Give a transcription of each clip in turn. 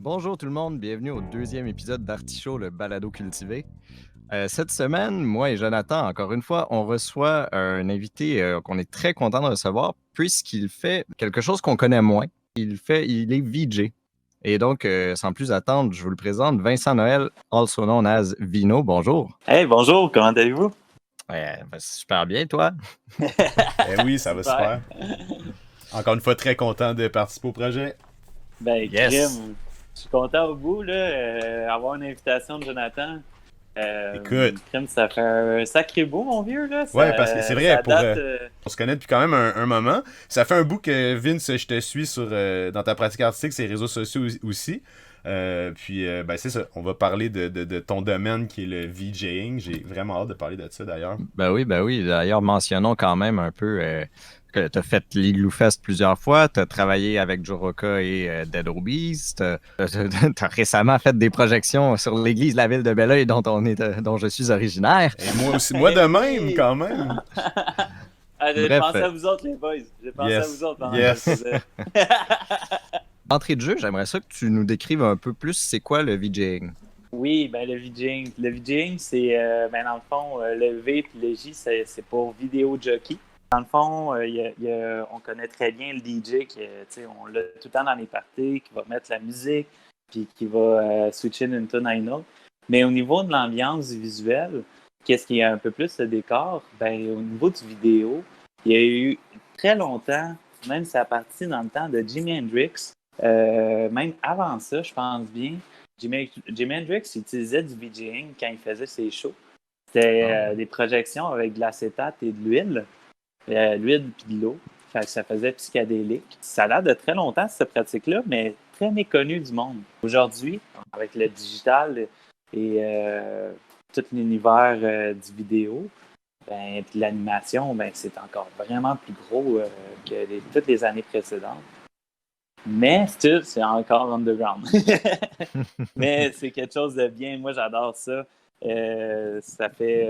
Bonjour tout le monde, bienvenue au deuxième épisode d'Artichaut, le balado cultivé. Cette semaine, moi et Jonathan, encore une fois, on reçoit un invité qu'on est très content de recevoir puisqu'il fait quelque chose qu'on connaît moins. Il est VJ. Et donc, sans plus attendre, je vous le présente, Vincent Noël, also known as Vino. Bonjour. Hey, bonjour, comment allez-vous? Super bien, toi? Oui, ça va super. Encore une fois, très content de participer au projet. Ben, Yes. crime, je suis content au bout, là, avoir une invitation de Jonathan. Écoute. Crime, ça fait un sacré bout, mon vieux, là. Ça, Ouais, parce que c'est vrai, date, on se connaît depuis quand même un moment. Ça fait un bout que Vince, je te suis dans ta pratique artistique, ses réseaux sociaux aussi. Puis, c'est ça. On va parler de ton domaine qui est le VJing. J'ai vraiment hâte de parler de ça d'ailleurs. Ben oui. D'ailleurs, mentionnons quand même un peu que tu as fait l'Igloo Fest plusieurs fois, tu as travaillé avec Joe Rocca et Dead Obies, tu as récemment fait des projections sur l'église de la ville de Belleuil dont je suis originaire. Et moi aussi, moi de même, quand même. J'ai Bref. pensé à vous autres, les boys. J'ai pensé à vous autres pendant que je le faisais. D'entrée de jeu, j'aimerais ça que tu nous décrives un peu plus c'est quoi le VJing. Oui, ben le VJing. Le VJing, c'est, dans le fond, le V et le J, c'est pour vidéo jockey. Dans le fond, on connaît très bien le DJ qui, on l'a tout le temps dans les parties, qui va mettre la musique, puis qui va switcher d'une tune à une autre. Mais au niveau de l'ambiance du visuel, qu'est-ce qui est un peu plus le décor? Ben, au niveau du vidéo, il y a eu très longtemps, même ça a parti dans le temps de Jimi Hendrix, même avant ça, je pense bien, Jimi Hendrix utilisait du VJing quand il faisait ses shows. C'était des projections avec de l'acétate et de l'huile puis de l'eau. Fait que ça faisait psychédélique. Ça date de très longtemps, cette pratique-là, mais très méconnue du monde. Aujourd'hui, avec le digital et tout l'univers du vidéo, puis de l'animation, c'est encore vraiment plus gros que toutes les années précédentes. Mais still, c'est encore underground. Mais c'est quelque chose de bien. Moi, j'adore ça. Ça fait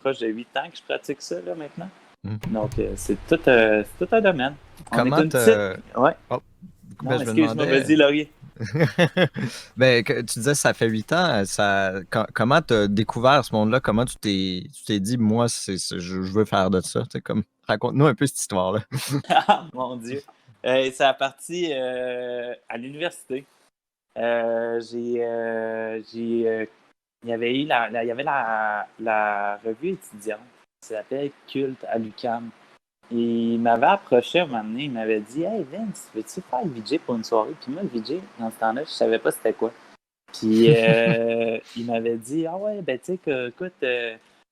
proche de 8 ans que je pratique ça là, maintenant. Donc, c'est tout un domaine. Comment Ouais. Oh, non, excuse-moi, vas-y, Laurier. Tu disais ça fait 8 ans. Comment tu as découvert ce monde-là? Comment tu t'es dit, moi, je veux faire de ça? Raconte-nous un peu cette histoire-là. Mon Dieu. Ça a parti à l'université. Il y avait la revue étudiante qui s'appelle Culte à l'UQAM. Il m'avait approché un moment donné, il m'avait dit « Hey Vince, veux-tu faire le VJ pour une soirée? » Puis moi, le VJ, dans ce temps-là, je savais pas c'était quoi. Puis il m'avait dit « Ah ouais, ben tu sais, écoute,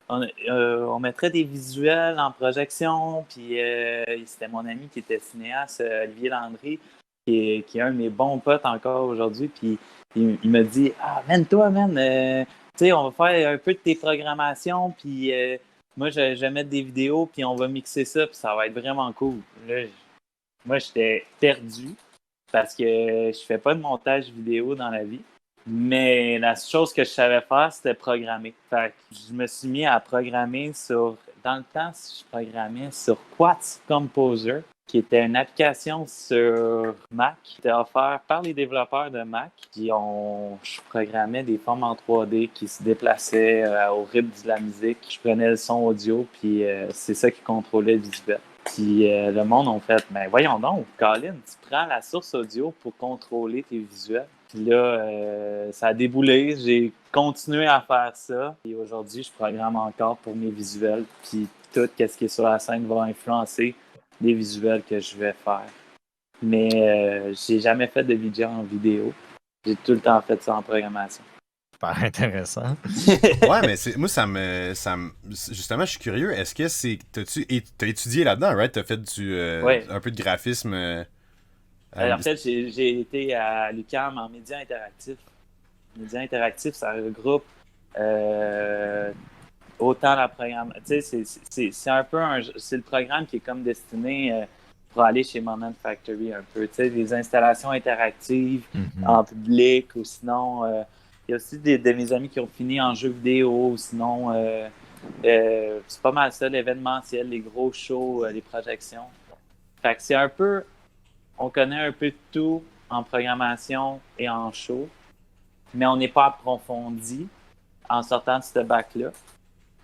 on mettrait des visuels en projection. » Puis c'était mon ami qui était cinéaste, Olivier Landry, qui est un de mes bons potes encore aujourd'hui. Puis il me dit « Ah, toi, tu sais, on va faire un peu de tes programmations, puis moi, je vais mettre des vidéos, puis on va mixer ça, puis ça va être vraiment cool. » Là, moi, j'étais perdu parce que je fais pas de montage vidéo dans la vie. Mais la chose que je savais faire, c'était programmer. Fait que je me suis mis à programmer dans le temps, je programmais sur Quartz Composer, qui était une application sur Mac, qui était offerte par les développeurs de Mac. Puis je programmais des formes en 3D qui se déplaçaient au rythme de la musique. Je prenais le son audio, puis c'est ça qui contrôlait le visuel. Puis le monde a fait, voyons donc, Colin, tu prends la source audio pour contrôler tes visuels. Puis là, ça a déboulé. J'ai continué à faire ça. Et aujourd'hui, je programme encore pour mes visuels. Puis tout ce qui est sur la scène va influencer les visuels que je vais faire. Mais j'ai jamais fait de VJ en vidéo. J'ai tout le temps fait ça en programmation. Super intéressant. Ouais, mais moi, justement, je suis curieux. Est-ce que t'as étudié là-dedans, right? T'as fait un peu de graphisme. En fait, j'ai été à l'UQAM en médias interactifs. Médias interactifs, ça regroupe autant la programmation. Tu sais, c'est un peu c'est le programme qui est comme destiné pour aller chez Moment Factory un peu. Tu sais, des installations interactives en public, ou sinon, il y a aussi de mes amis qui ont fini en jeux vidéo, ou sinon, c'est pas mal ça, l'événementiel, les gros shows, les projections. Fait que c'est un peu, on connaît un peu de tout en programmation et en show, mais on n'est pas approfondi en sortant de ce bac-là.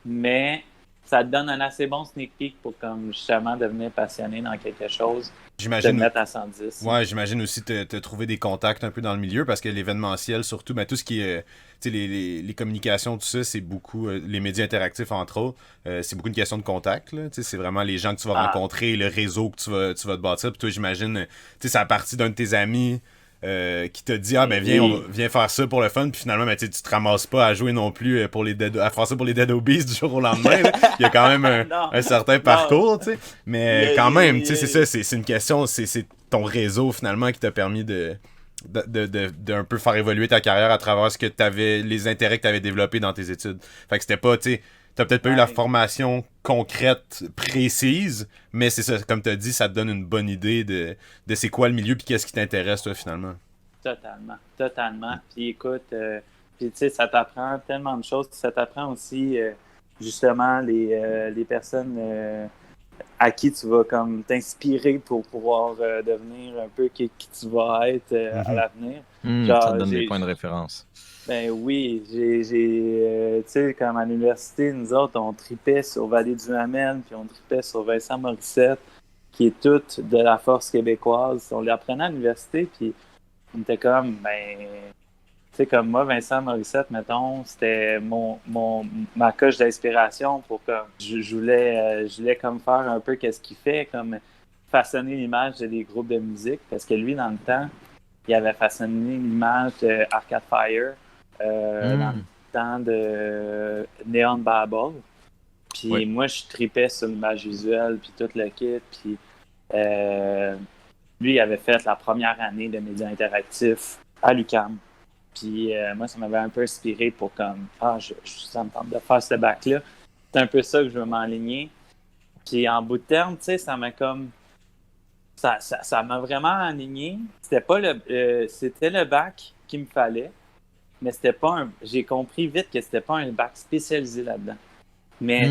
Mais ça te donne un assez bon sneak peek pour comme justement devenir passionné dans quelque chose, te J'imagine. mettre à 110. Ouais, j'imagine aussi te trouver des contacts un peu dans le milieu parce que l'événementiel, surtout, tout ce qui est tu sais, les communications, tout ça, c'est beaucoup, les médias interactifs entre autres, c'est beaucoup une question de contact. Là, tu sais, c'est vraiment les gens que tu vas rencontrer, le réseau que tu vas te bâtir. Puis toi, j'imagine, tu sais, c'est à partir d'un de tes amis qui t'a dit viens faire ça pour le fun, puis finalement tu te ramasses pas à jouer non plus pour à faire ça pour les Dead Obies du jour au lendemain. Là. Il y a quand même un certain parcours, tu sais. Mais quand même, tu sais, c'est ça, c'est une question, c'est ton réseau finalement qui t'a permis de un peu faire évoluer ta carrière à travers ce que t'avais, les intérêts que t'avais développés dans tes études. Fait que c'était pas, tu sais, t'as peut-être pas eu la formation concrète, précise, mais c'est ça, comme t'as dit, ça te donne une bonne idée de c'est quoi le milieu puis qu'est-ce qui t'intéresse, toi, finalement. Totalement. Puis écoute, puis tu sais, ça t'apprend tellement de choses. Ça t'apprend aussi, justement, les personnes à qui tu vas comme t'inspirer pour pouvoir devenir un peu qui tu vas être à l'avenir. Ça te donne des points de référence. Ben oui, tu sais, comme à l'université, nous autres, on tripait sur Vallée du Hamel, puis on tripait sur Vincent Morissette, qui est toute de la force québécoise. On l'apprenait à l'université, puis on était comme, tu sais, comme moi, Vincent Morissette, mettons, c'était ma coche d'inspiration pour comme, je voulais comme faire un peu qu'est-ce qu'il fait, comme façonner l'image des groupes de musique, parce que lui, dans le temps, il avait façonné l'image d'Arcade Fire, dans le temps de Neon Babel. Puis moi, je tripais sur l'image visuelle, puis tout le kit, puis lui, il avait fait la première année de médias interactifs à l'UQAM. Puis moi, ça m'avait un peu inspiré pour comme, ça me tente de faire ce bac-là. C'est un peu ça que je veux m'enligner. Puis en bout de terme, tu sais, ça m'a comme... Ça m'a vraiment aligné. C'était pas c'était le bac qu'il me fallait, mais c'était pas j'ai compris vite que c'était pas un bac spécialisé là-dedans. Mais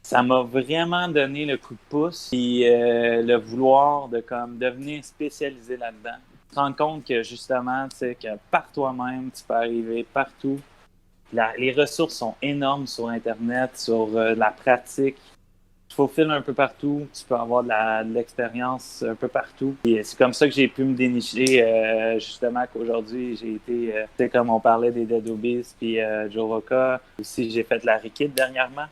ça m'a vraiment donné le coup de pouce et le vouloir de comme devenir spécialisé là-dedans. Tu te rends compte que justement, tu sais, que par toi-même, tu peux arriver partout. Les ressources sont énormes sur Internet, sur la pratique. Tu faufiles un peu partout, tu peux avoir de l'expérience un peu partout. Et c'est comme ça que j'ai pu me dénicher, justement, qu'aujourd'hui, j'ai été, tu sais, comme on parlait des Dead Obies, puis Joe Rocca. Aussi, j'ai fait la Rikid dernièrement.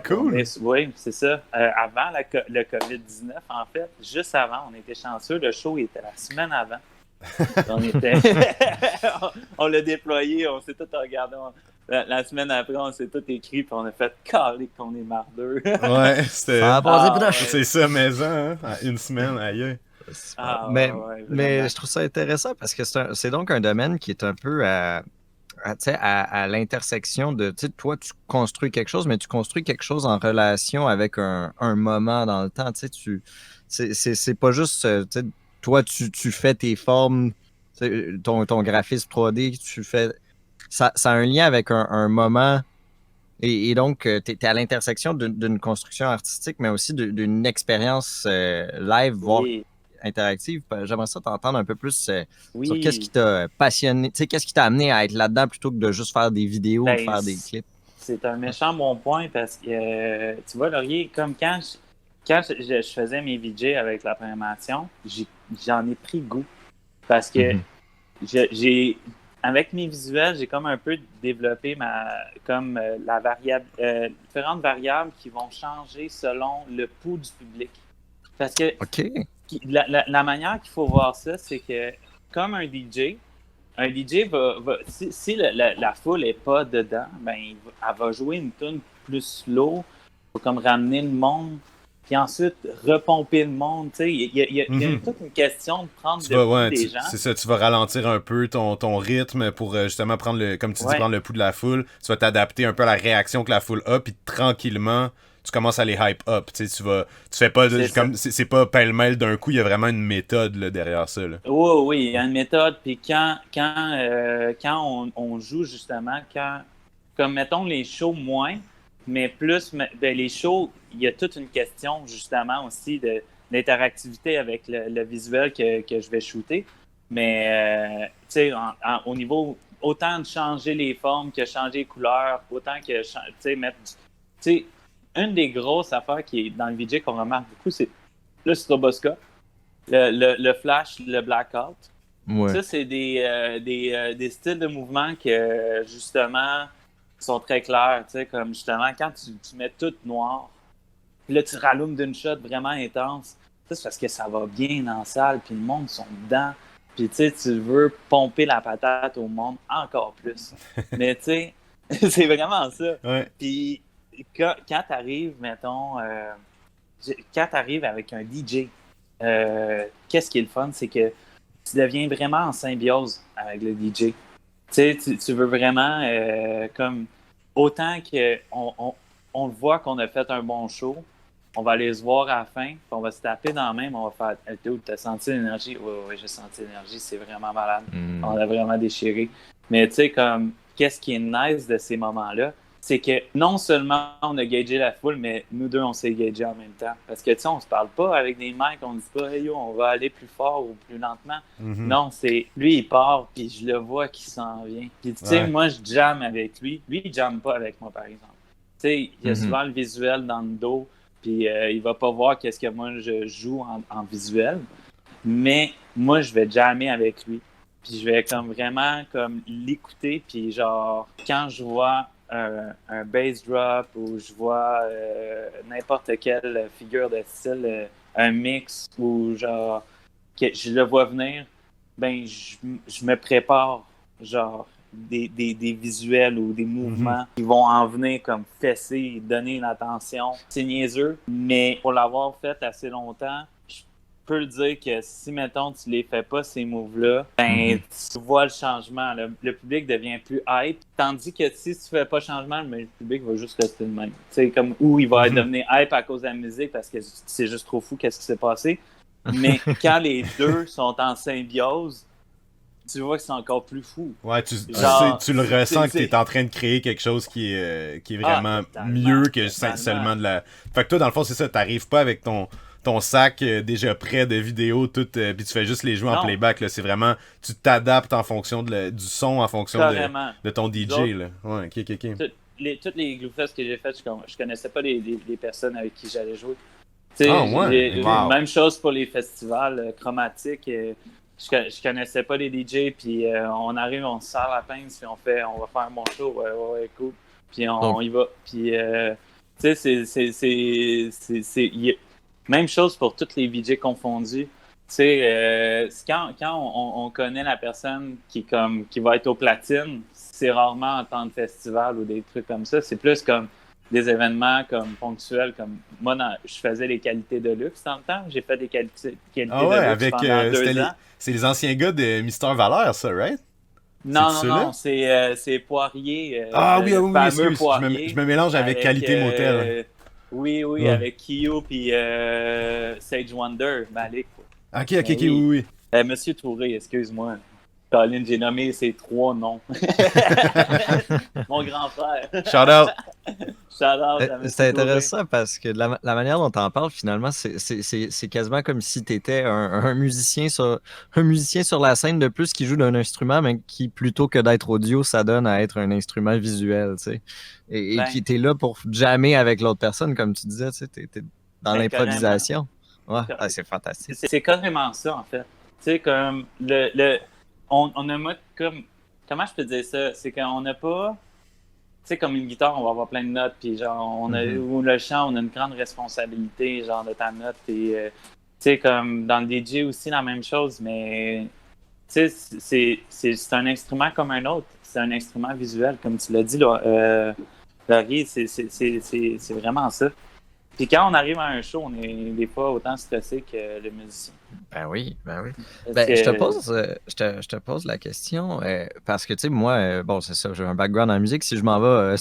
Cool! Oui, c'est ça. Avant le COVID-19, en fait, juste avant, on était chanceux. Le show était la semaine avant. On l'a déployé, on s'est tout regardé. La semaine après, on s'est tout écrit, puis on a fait caler qu'on est mardeux. Ouais, c'était. C'est ça, maison, hein? Une semaine, aïe. Mais je trouve ça intéressant parce que c'est donc un domaine qui est un peu à l'intersection de, tu sais, toi, tu construis quelque chose, mais tu construis quelque chose en relation avec un moment dans le temps. Tu sais, c'est pas juste, tu sais, toi, tu fais tes formes, ton graphisme 3D, tu fais. Ça a un lien avec un moment. Et donc, tu es à l'intersection d'une construction artistique, mais aussi d'une expérience live, voire interactive. J'aimerais ça t'entendre un peu plus sur qu'est-ce qui t'a passionné, tu sais, qu'est-ce qui t'a amené à être là-dedans plutôt que de juste faire des vidéos ou de faire des clips. C'est un méchant bon point parce que, tu vois, Laurier, comme quand je faisais mes VJ avec la programmation, j'en ai pris goût. Parce que avec mes visuels, j'ai comme un peu développé différentes variables qui vont changer selon le pouls du public. Parce que la manière qu'il faut voir ça, c'est que comme un DJ va si la foule n'est pas dedans, elle va jouer une tune plus slow pour comme ramener le monde. Puis ensuite, repomper le monde. Tu sais, il y a toute une question de prendre le pouls des gens. C'est ça, tu vas ralentir un peu ton rythme pour justement prendre comme tu dis, prendre le pouls de la foule. Tu vas t'adapter un peu à la réaction que la foule a, puis tranquillement, tu commences à les hype up. Tu fais pas c'est pas pêle-mêle d'un coup, il y a vraiment une méthode là, derrière ça. Là. Oui, il y a une méthode. Puis quand on joue justement, comme mettons les shows moins, mais plus les shows, il y a toute une question justement aussi d'interactivité avec le visuel que je vais shooter. Mais, tu sais, au niveau, autant de changer les formes que changer les couleurs, autant que, tu sais, mettre tu sais, une des grosses affaires qui est dans le VJ qu'on remarque beaucoup, c'est le stroboscope, le flash, le blackout. Ouais. Ça, c'est des styles de mouvement que, justement, sont très clairs. Tu sais, comme justement, quand tu mets tout noir, puis là, tu rallumes d'une shot vraiment intense. Ça, c'est parce que ça va bien dans la salle, puis le monde sont dedans. Puis, tu sais, tu veux pomper la patate au monde encore plus. Mais, tu sais, c'est vraiment ça. Ouais. Puis, quand tu arrives, mettons, quand tu arrives avec un DJ, qu'est-ce qui est le fun? C'est que tu deviens vraiment en symbiose avec le DJ. Tu sais, tu veux vraiment, comme, autant qu'on le voit qu'on a fait un bon show, on va aller se voir à la fin, puis on va se taper dans la main, on va faire hey, dude, t'as senti l'énergie? Oui, oui, j'ai senti l'énergie, c'est vraiment malade. On a vraiment déchiré. Mais tu sais, comme, qu'est-ce qui est nice de ces moments-là? C'est que non seulement on a gagé la foule, mais nous deux, on s'est gagé en même temps. Parce que, tu sais, on se parle pas avec des mics, on dit pas, hey yo, on va aller plus fort ou plus lentement. Non, c'est lui, il part, puis je le vois qu'il s'en vient. Puis, tu sais, moi, je jamme avec lui. Lui, il jamme pas avec moi, par exemple. Tu sais, il y a souvent le visuel dans le dos, puis il va pas voir qu'est-ce que moi, je joue en visuel. Mais moi, je vais jammer avec lui. Puis je vais comme vraiment comme l'écouter, puis genre, quand je vois un bass drop ou je vois n'importe quelle figure de style, un mix ou genre que je le vois venir, ben je me prépare genre des visuels ou des mouvements qui vont en venir comme fesser, donner une attention. C'est niaiseux, mais pour l'avoir fait assez longtemps, je peux le dire que si, mettons, tu les fais pas, ces moves-là, ben, tu vois le changement. Le public devient plus hype. Tandis que si tu fais pas changement, mais le public va juste rester le même. Tu sais, comme, ou il va devenir hype à cause de la musique parce que c'est juste trop fou qu'est-ce qui s'est passé. Mais quand les deux sont en symbiose, tu vois que c'est encore plus fou. Ouais, tu Genre, tu le ressens que tu es en train de créer quelque chose qui est vraiment mieux que seulement de la... Fait que toi, dans le fond, c'est ça, t'arrives pas avec ton sac déjà prêt de vidéos, tout, puis tu fais juste les jouer en playback, là. C'est vraiment, tu t'adaptes en fonction du son, en fonction de ton DJ, là. Ouais, ok. Toutes les Gloofest que j'ai faites, je connaissais pas les personnes avec qui j'allais jouer. Ouais. Wow. Même chose pour les festivals chromatiques. Je connaissais pas les DJ, puis on arrive, on se serre la pince, puis on va faire un bon show. Ouais, cool. Puis on y va. Puis, tu sais, même chose pour toutes les VJ confondus. Tu sais, quand on connaît la personne qui va être au platine, c'est rarement en temps de festival ou des trucs comme ça. C'est plus comme des événements comme ponctuels. Comme moi, je faisais les qualités de luxe dans le temps. J'ai fait des qualités de luxe avec, pendant 2 ans. C'est les anciens gars de Mister Valère, ça, right? Non, c'est Poirier. Oui, excuse. Poirier, je me mélange avec Qualité Motel. Oui, avec Kyo puis Sage Wonder, Malik. Ok, oui. Monsieur Touré, excuse-moi. Colin, j'ai nommé ces 3 noms. Mon grand frère. Shout out. C'est intéressant parce que la manière dont tu en parles, finalement, c'est quasiment comme si tu étais un musicien sur la scène de plus qui joue d'un instrument, mais qui, plutôt que d'être audio, ça donne à être un instrument visuel, tu sais. Et qui était là pour jammer avec l'autre personne, comme tu disais, tu sais, t'es dans l'improvisation. Ouais, c'est fantastique. C'est carrément ça, en fait. Tu sais, comme on a comme... Comment je peux dire ça? C'est qu'on n'a pas... Tu sais, comme une guitare, on va avoir plein de notes, puis genre, ou le chant, on a une grande responsabilité, genre, de ta note. Et, tu sais, comme dans le DJ aussi, la même chose, mais, tu sais, c'est un instrument comme un autre. C'est un instrument visuel, comme tu l'as dit, Laurie, c'est vraiment ça. Puis quand on arrive à un show, on est des fois autant stressé que le musicien. Ben oui. Je te pose la question parce que, tu sais, moi, bon, c'est ça, j'ai un background en musique. Si je m'en vais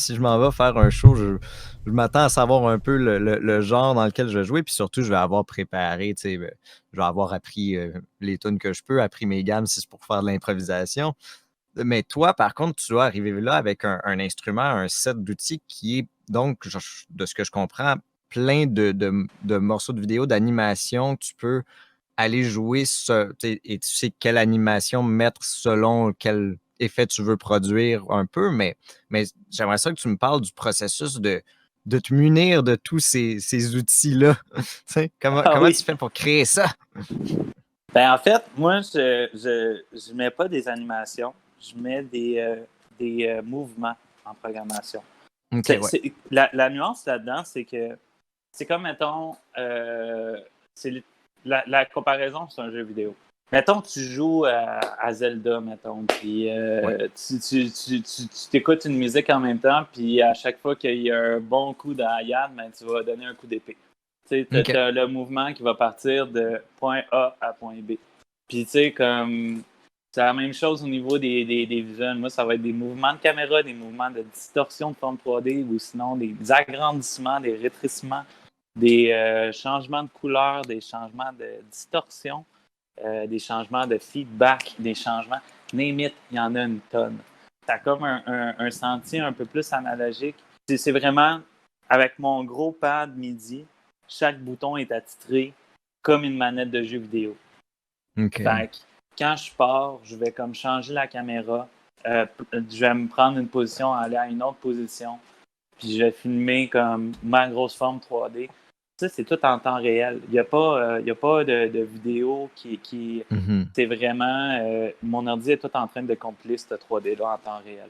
faire un show, je m'attends à savoir un peu le genre dans lequel je vais jouer. Puis surtout, je vais avoir préparé, tu sais, je vais avoir appris les tunes que je peux, appris mes gammes si c'est pour faire de l'improvisation. Mais toi, par contre, tu dois arriver là avec un instrument, un set d'outils qui est donc, de ce que je comprends, plein de morceaux de vidéo, d'animation que tu peux aller jouer et tu sais quelle animation mettre selon quel effet tu veux produire un peu, mais j'aimerais ça que tu me parles du processus de te munir de tous ces outils-là. Comment tu oui. fais pour créer ça? Ben, en fait, moi, je mets pas des animations, je mets des mouvements en programmation. Ok, ouais. La nuance là-dedans, c'est que c'est comme, mettons, la comparaison, c'est un jeu vidéo. Mettons, tu joues à Zelda, mettons, puis tu t'écoutes une musique en même temps, puis à chaque fois qu'il y a un bon coup d'Ayad, ben, tu vas donner un coup d'épée. Tu sais, as le mouvement qui va partir de point A à point B. Puis, tu sais, comme c'est la même chose au niveau des visuels. Moi, ça va être des mouvements de caméra, des mouvements de distorsion de forme 3D ou sinon des agrandissements, des rétrécissements, des changements de couleur, des changements de distorsion, des changements de feedback, des changements. Name it, il y en a une tonne. Ça a comme un sentier un peu plus analogique. C'est vraiment avec mon gros pad MIDI, chaque bouton est attitré comme une manette de jeu vidéo. Ok. Fait que quand je pars, je vais comme changer la caméra. Je vais me prendre une position, aller à une autre position. Puis je vais filmer comme ma grosse forme 3D. Ça, c'est tout en temps réel. Il n'y a pas, de vidéo qui Mhm. c'est vraiment... mon ordi est tout en train de compiler ce 3D-là en temps réel.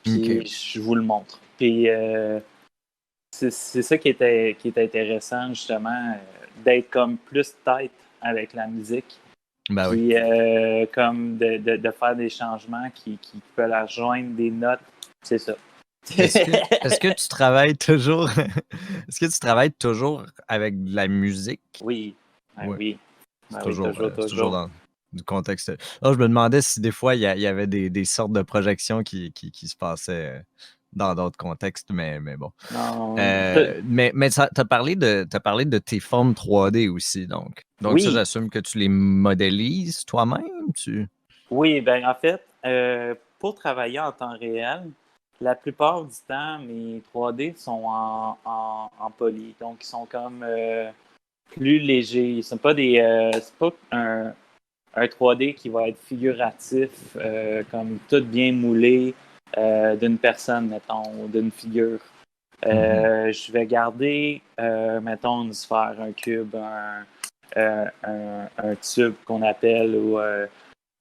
Puis Ok. je vous le montre. Puis c'est ça qui est intéressant, justement, d'être comme plus tête avec la musique. Ben oui. Puis comme de faire des changements qui peuvent la rejoindre des notes. C'est ça. Est-ce que tu travailles toujours est-ce que tu travailles toujours avec de la musique? Oui. Ben Ouais. oui. C'est Ben oui, toujours, toujours, c'est toujours toujours. dans du contexte. Là, je me demandais si des fois il y avait des sortes de projections qui se passaient dans d'autres contextes, mais bon. Non. Mais tu as parlé de tes formes 3D aussi, donc. Donc ça, Oui. j'assume que tu les modélises toi-même? Oui, ben en fait, pour travailler en temps réel, la plupart du temps, mes 3D sont en poly. Donc, ils sont comme plus légers. Ils sont pas c'est pas un 3D qui va être figuratif, comme tout bien moulé d'une personne, mettons, ou d'une figure. Je vais garder, mettons, une sphère, un cube, un tube qu'on appelle, ou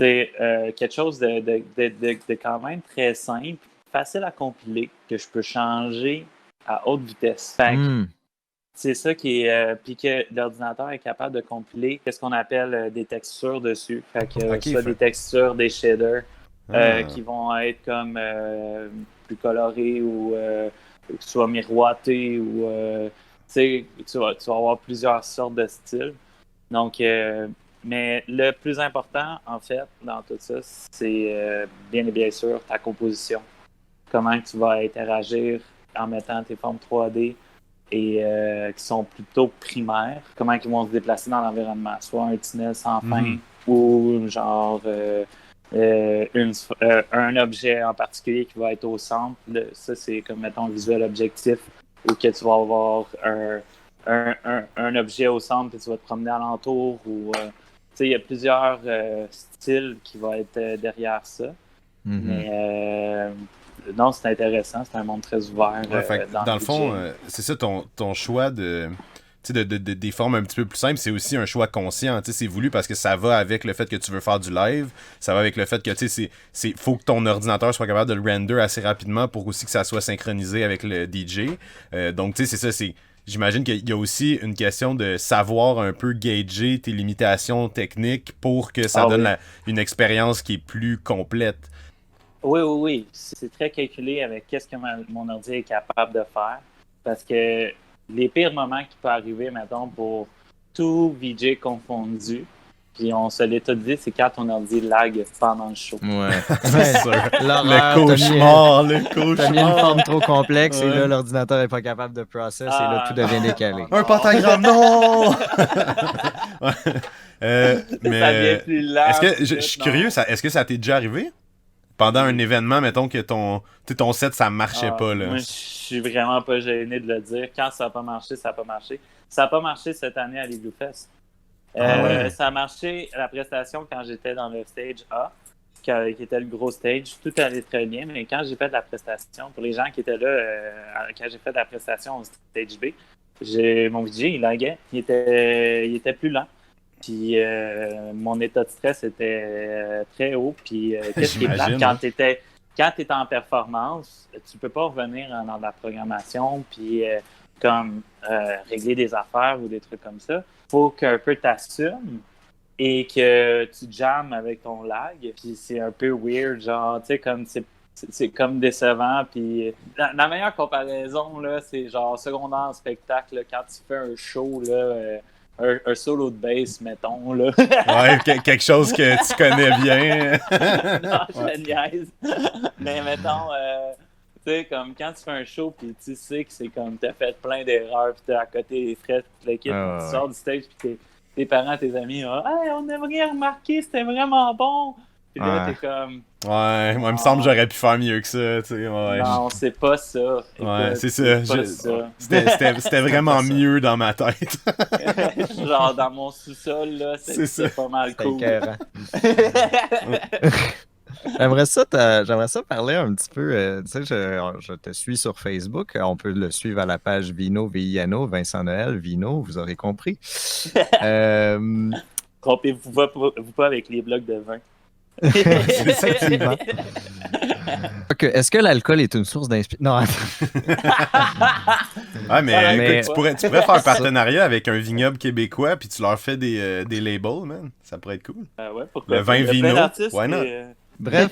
c'est quelque chose de quand même très simple, facile à compiler, que je peux changer à haute vitesse. Fait que Hmm. c'est ça qui est. Puis que l'ordinateur est capable de compiler qu'est-ce qu'on appelle des textures dessus. Fait que Ok, soit des textures, des shaders Ah. qui vont être comme plus colorés ou soit miroités ou tu vas avoir plusieurs sortes de styles. Donc, mais le plus important, en fait, dans tout ça, c'est bien et bien sûr ta composition. Comment tu vas interagir en mettant tes formes 3D et qui sont plutôt primaires. Comment ils vont se déplacer dans l'environnement. Soit un tunnel sans fin ou genre un objet en particulier qui va être au centre. Ça, c'est comme, mettons, un visuel objectif ou que tu vas avoir un objet au centre et tu vas te promener alentour. Ou, il y a plusieurs styles qui vont être derrière ça. Mais non, c'est intéressant. C'est un monde très ouvert. Ouais, dans le fond, c'est ça ton choix des formes un petit peu plus simples, c'est aussi un choix conscient. C'est voulu parce que ça va avec le fait que tu veux faire du live. Ça va avec le fait que faut que ton ordinateur soit capable de le render assez rapidement pour aussi que ça soit synchronisé avec le DJ. Donc, c'est ça, j'imagine qu'il y a aussi une question de savoir un peu gager tes limitations techniques pour que ça donne une expérience qui est plus complète. Oui. C'est très calculé avec qu'est-ce que mon ordi est capable de faire. Parce que les pires moments qui peuvent arriver, mettons, pour tout VJ confondu, puis on se l'est tout dit, c'est quand ton ordi lag pendant le show. Ouais. C'est sûr. L'horreur, Le cauchemar. T'as mis une forme trop complexe et là, l'ordinateur n'est pas capable de process et là, tout devient décalé. Un pentagramme, non! Mais ça devient plus lent. Je suis curieux, est-ce que ça t'est déjà arrivé? Pendant un événement, mettons que ton set, ça marchait pas, là. Moi, je suis vraiment pas gêné de le dire. Quand ça n'a pas marché, ça n'a pas marché. Ça n'a pas marché cette année à l'Igloo Fest. Ah ouais. Ça a marché à la prestation quand j'étais dans le stage A, qui était le gros stage. Tout allait très bien, mais quand j'ai fait de la prestation, pour les gens qui étaient là, quand j'ai fait de la prestation au stage B, mon VJ, il laguait. Il était plus lent. Puis mon état de stress était très haut. Puis qu'est-ce qui est plate, J'imagine, hein. quand t'es en performance, tu peux pas revenir dans la programmation puis comme régler des affaires ou des trucs comme ça. Faut qu'un peu t'assumes et que tu jammes avec ton lag. Puis c'est un peu weird, genre, tu sais, comme c'est comme décevant. Puis la meilleure comparaison, là, c'est genre secondaire en spectacle, là, quand tu fais un show, là, un solo de bass, mettons, là. Ouais, quelque chose que tu connais bien. Non, je Ouais. te niaise. Mais mettons, tu sais, comme quand tu fais un show, puis tu sais que c'est comme t'as fait plein d'erreurs, puis t'es à côté des frais, toute l'équipe, puis tu Ah, ouais. sors du stage, puis tes parents, tes amis, hey, on aimerait remarquer, c'était vraiment bon. Puis là, Ouais. t'es comme, Ouais, moi, il me semble que non, j'aurais pu faire mieux que ça, tu sais. Ouais, non, c'est pas ça. ouais, Écoute, c'est c'est ça. pas ça. C'était C'était pas vraiment ça. mieux dans ma tête. Genre, dans mon sous-sol, là, C'est ça. c'était pas mal C'était cool. écœurant. J'aimerais ça parler un petit peu. Tu sais, je te suis sur Facebook. On peut le suivre à la page Vino, Vino, Vincent Noël, Vino, vous aurez compris. Trompez-vous pas avec les blocs de vin. C'est ça. Effectivement. Ok, est-ce que l'alcool est une source d'inspiration? Non, Ouais, mais écoute, mais tu pourrais faire un ça- partenariat avec un vignoble québécois, puis tu leur fais des labels, man. Ça pourrait être cool. Ouais, Le pourquoi pas. vin Il y a plein vino, d'artistes why qui. not? bref,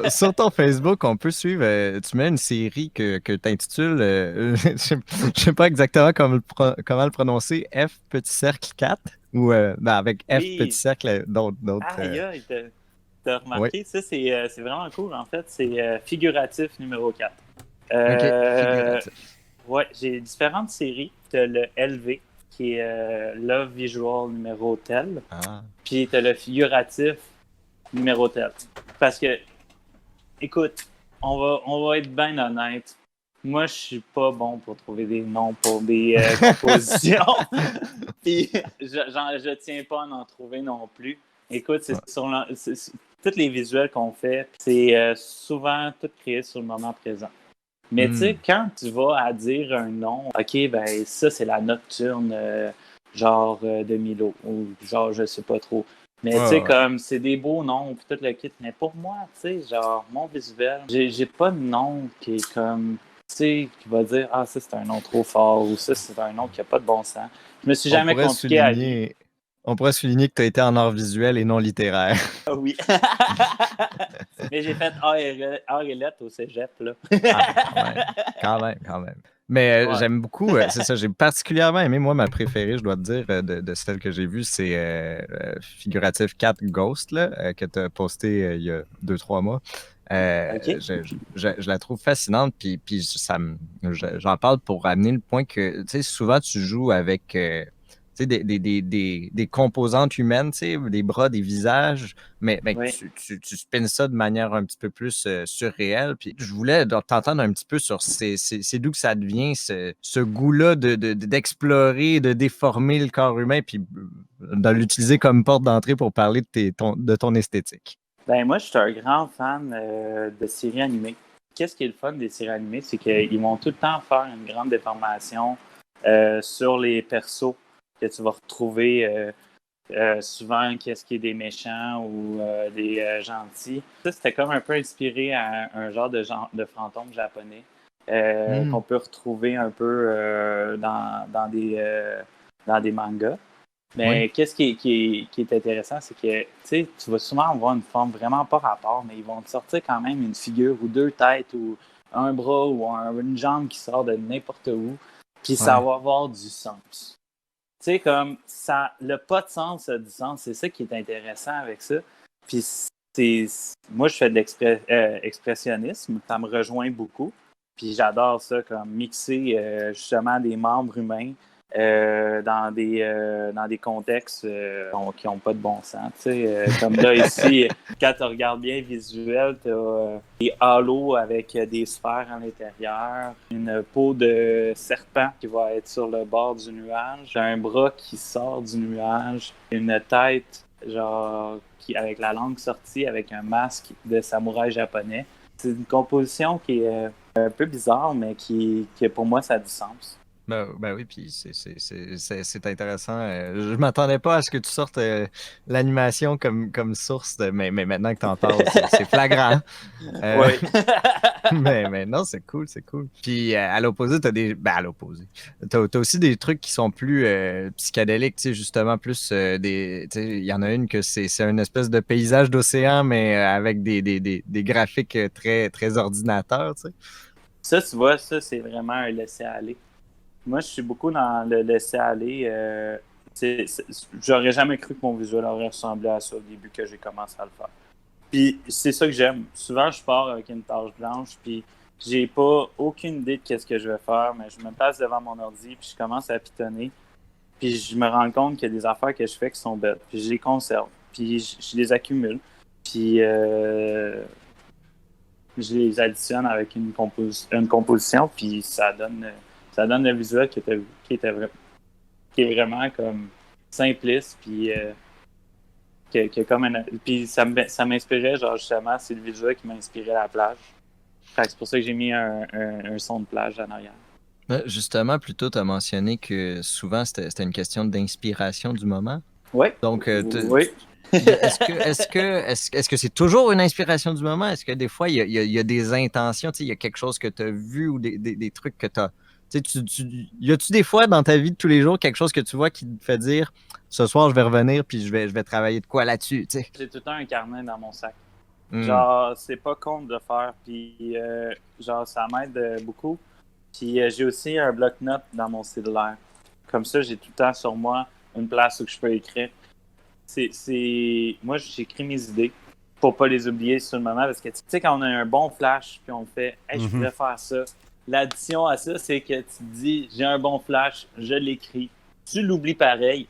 sur ton Facebook, on peut suivre. Tu mets une série que tu intitules, je sais pas exactement comment le prononcer, F petit cercle 4 ou ben, avec F petit Oui. cercle d'autres. Aïe, t'as Oui, remarqué, ça, c'est vraiment cool, en fait. C'est figuratif numéro 4. ok, Euh, figuratif. ouais, j'ai différentes séries. T'as le LV, qui est Love Visual numéro tel. Ah. Puis t'as le figuratif numéro tel. Parce que, écoute, on va être bien honnête. Moi, je suis pas bon pour trouver des noms pour des compositions. Puis, je tiens pas à en trouver non plus. Écoute, Ouais. tous les visuels qu'on fait, c'est souvent tout créé sur le moment présent. Mais tu Hmm. sais, quand tu vas à dire un nom, OK, ben ça, c'est la nocturne, genre de Milo, ou genre, je sais pas trop. Mais Ouais, tu sais, ouais. comme, c'est des beaux noms, puis tout le kit. Mais pour moi, tu sais, genre, mon visuel, j'ai pas de nom qui est comme, tu sais, qui va dire, ah, ça, c'est un nom trop fort, ou ça, c'est un nom qui a pas de bon sens. Je me suis On jamais pourrait compliqué à lui. souligner, on pourrait souligner que tu as été en art visuel et non littéraire. Ah oui. Mais j'ai fait art et lettres au cégep, là. Ah, quand même. Quand même, quand même. Mais Ouais. j'aime beaucoup, c'est ça, j'ai particulièrement aimé, moi, ma préférée, je dois te dire, de celle que j'ai vue, c'est Figuratif 4 Ghost, là, que tu as posté il y a 2-3 mois. OK. Je la trouve fascinante, puis j'en parle pour amener le point que, tu sais, souvent tu joues avec tu sais, des composantes humaines, tu sais, des bras, des visages, mais Oui. tu spins ça de manière un petit peu plus surréelle. Puis je voulais t'entendre un petit peu sur c'est d'où que ça devient, ce goût-là d'explorer, de déformer le corps humain, puis de l'utiliser comme porte d'entrée pour parler de ton esthétique. Ben moi, je suis un grand fan de séries animées. Qu'est-ce qui est le fun des séries animées, c'est qu'ils vont tout le temps faire une grande déformation sur les persos que tu vas retrouver souvent, qu'est-ce qui est des méchants ou des gentils. Ça, c'était comme un peu inspiré à un genre de fantôme japonais Hmm. qu'on peut retrouver un peu dans des mangas. Oui. Mais qu'est-ce qui est intéressant, c'est que tu vas souvent avoir une forme vraiment pas rapport, mais ils vont te sortir quand même une figure ou deux têtes ou un bras ou une jambe qui sort de n'importe où, puis ça Ouais. va avoir du sens. Tu sais, comme ça, le pas de sens a du sens, c'est ça qui est intéressant avec ça. Puis moi, je fais de l'expressionnisme, ça me rejoint beaucoup. Puis j'adore ça, comme mixer justement des membres humains dans des contextes qui n'ont pas de bon sens. Comme là, ici, quand tu regardes bien visuel, tu as des halos avec des sphères à l'intérieur, une peau de serpent qui va être sur le bord du nuage, un bras qui sort du nuage, une tête genre avec la langue sortie, avec un masque de samouraï japonais. C'est une composition qui est un peu bizarre, mais qui pour moi, ça a du sens. Ben oui, puis c'est intéressant. Je m'attendais pas à ce que tu sortes l'animation comme source, mais maintenant que tu en parles, c'est flagrant. Oui. Mais non, c'est cool, c'est cool. Puis à l'opposé, t'as des. Ben à l'opposé. T'as aussi des trucs qui sont plus psychédéliques, tu sais, justement, plus des. Tu sais, il y en a une que c'est une espèce de paysage d'océan, mais avec des graphiques très ordinateurs, tu sais. Ça, tu vois, ça, c'est vraiment un laisser-aller. Moi, je suis beaucoup dans le laisser-aller. J'aurais jamais cru que mon visuel aurait ressemblé à ça au début que j'ai commencé à le faire. Puis c'est ça que j'aime. Souvent, je pars avec une tâche blanche, puis j'ai pas aucune idée de qu'est-ce que je vais faire, mais je me place devant mon ordi, puis je commence à pitonner. Puis je me rends compte qu'il y a des affaires que je fais qui sont belles. Puis je les conserve. Puis je les accumule. Puis je les additionne avec une composition, puis ça donne le visuel qui est vraiment comme simpliste, puis puis ça m'inspirait, genre justement, c'est le visuel qui m'a inspiré à la plage. Fait que c'est pour ça que j'ai mis un son de plage en arrière. Justement, plus tôt, tu as mentionné que souvent, c'était une question d'inspiration du moment. Oui. Donc, oui. est-ce que c'est toujours une inspiration du moment? Est-ce que des fois, il y a des intentions, il y a quelque chose que tu as vu ou des trucs que tu as. Y a-tu des fois dans ta vie de tous les jours quelque chose que tu vois qui te fait dire ce soir, je vais revenir puis je vais travailler de quoi là-dessus? T'sais? J'ai tout le temps un carnet dans mon sac. Mm. Genre, c'est pas con de le faire, puis genre, ça m'aide beaucoup. Puis j'ai aussi un bloc-notes dans mon cellulaire. Comme ça, j'ai tout le temps sur moi une place où je peux écrire. Moi, j'écris mes idées pour pas les oublier sur le moment, parce que tu sais, quand on a un bon flash, puis on fait « Hey, je voulais faire ça », l'addition à ça, c'est que tu te dis « J'ai un bon flash, je l'écris ». Tu l'oublies pareil,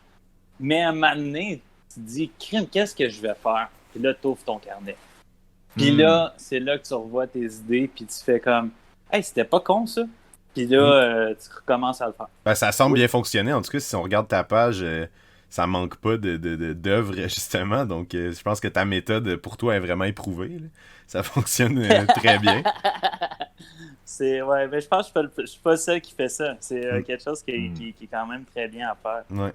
mais à un moment donné, tu te dis « Crime, qu'est-ce que je vais faire? » Puis là, tu ouvres ton carnet. Puis là, c'est là que tu revois tes idées, puis tu fais comme « Hey, c'était pas con, ça? » Puis là, tu recommences à le faire. Ben, ça semble bien fonctionner. En tout cas, si on regarde ta page, ça manque pas d'œuvres, justement. Donc, je pense que ta méthode, pour toi, est vraiment éprouvée. Là. Ça fonctionne très bien. Ouais, mais je pense que je suis pas seul qui fait ça. C'est quelque chose qui est quand même très bien à faire. Ouais.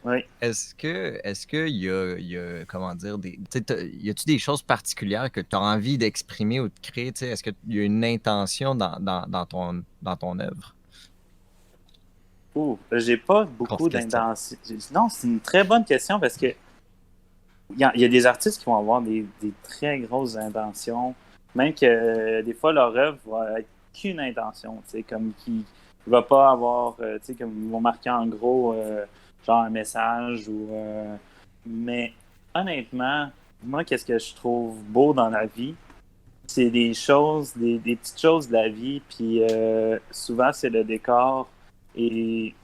Oui. Est-ce que il y a comment dire y a-tu des choses particulières que tu as envie d'exprimer ou de créer? Est-ce qu'il y a une intention dans ton œuvre? J'ai pas beaucoup d'intention. Non, c'est une très bonne question parce que il y a des artistes qui vont avoir des très grosses intentions, même que des fois leur œuvre va être qu'une intention, comme qui va pas avoir, comme ils vont marquer en gros genre un message mais honnêtement, moi qu'est-ce que je trouve beau dans la vie, c'est des petites choses de la vie, puis souvent c'est le décor et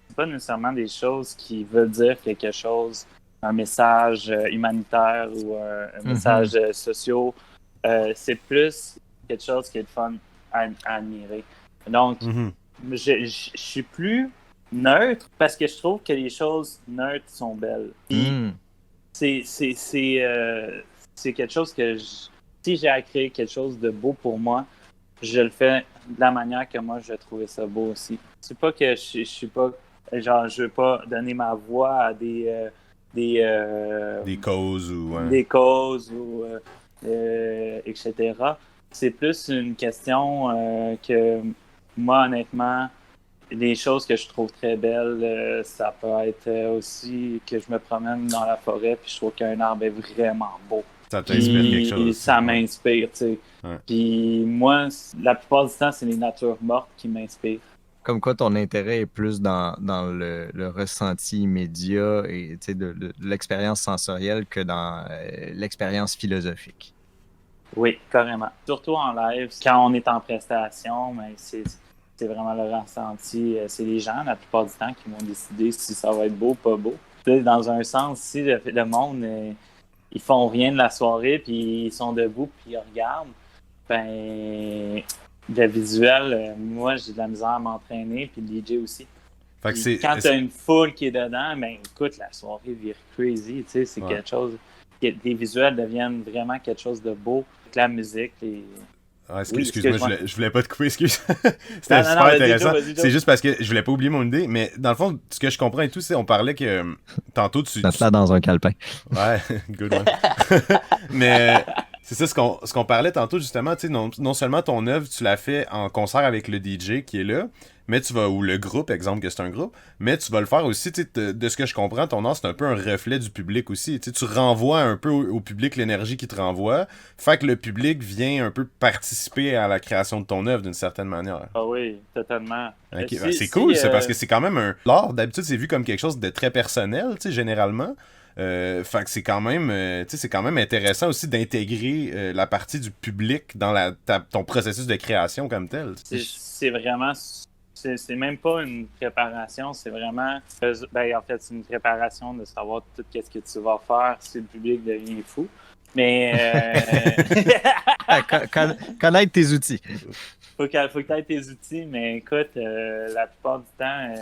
c'est pas nécessairement des choses qui veulent dire quelque chose, un message humanitaire ou un message social. C'est plus quelque chose qui est fun à admirer. Donc, je suis plus neutre parce que je trouve que les choses neutres sont belles. Puis, c'est quelque chose que si j'ai à créer quelque chose de beau pour moi, je le fais de la manière que moi je trouvais ça beau aussi. C'est pas que je suis pas genre je veux pas donner ma voix à des causes ou etc. C'est plus une question que moi honnêtement les choses que je trouve très belles, ça peut être aussi que je me promène dans la forêt puis je trouve qu'un arbre est vraiment beau. Ça t'inspire quelque chose. Ça m'inspire, tu sais. Ouais. Puis moi, la plupart du temps, c'est les natures mortes qui m'inspirent. Comme quoi ton intérêt est plus dans le ressenti immédiat et de l'expérience sensorielle que dans l'expérience philosophique. Oui, carrément. Surtout en live, quand on est en prestation, mais c'est vraiment le ressenti. C'est les gens, la plupart du temps, qui vont décider si ça va être beau ou pas beau. Tu sais, dans un sens, si le monde, ils font rien de la soirée, puis ils sont debout, puis ils regardent, ben, le visuel, moi, j'ai de la misère à m'entraîner, puis le DJ aussi. Fait que Quand t'as une foule qui est dedans, ben écoute, la soirée vire crazy, tu sais, c'est quelque chose... Les visuels deviennent vraiment quelque chose de beau. La musique, excuse-moi, je voulais pas te couper, excuse. C'était super intéressant. C'est juste parce que je voulais pas oublier mon idée, mais dans le fond, ce que je comprends et tout, c'est on parlait que tantôt tu... Mets-la dans un calepin. Ouais, good one. Mais c'est ça, ce qu'on parlait tantôt, justement, tu sais, non seulement ton œuvre, tu l'as fait en concert avec le DJ qui est là, mais tu vas, ou le groupe, exemple que c'est un groupe, mais tu vas le faire aussi, tu sais, de ce que je comprends, ton art, c'est un peu un reflet du public aussi. Tu sais, tu renvoies un peu au public l'énergie qu'il te renvoie, fait que le public vient un peu participer à la création de ton œuvre d'une certaine manière. Ah oui, totalement. Okay, c'est cool, c'est parce que c'est quand même l'art, d'habitude, c'est vu comme quelque chose de très personnel, tu sais, généralement. Fait que c'est quand même intéressant aussi d'intégrer la partie du public dans ton processus de création comme tel. C'est vraiment... C'est même pas une préparation, c'est vraiment... en fait, c'est une préparation de savoir tout ce que tu vas faire si le public devient fou. Mais... Connaître tes outils. Faut que tu aies tes outils, mais écoute, la plupart du temps,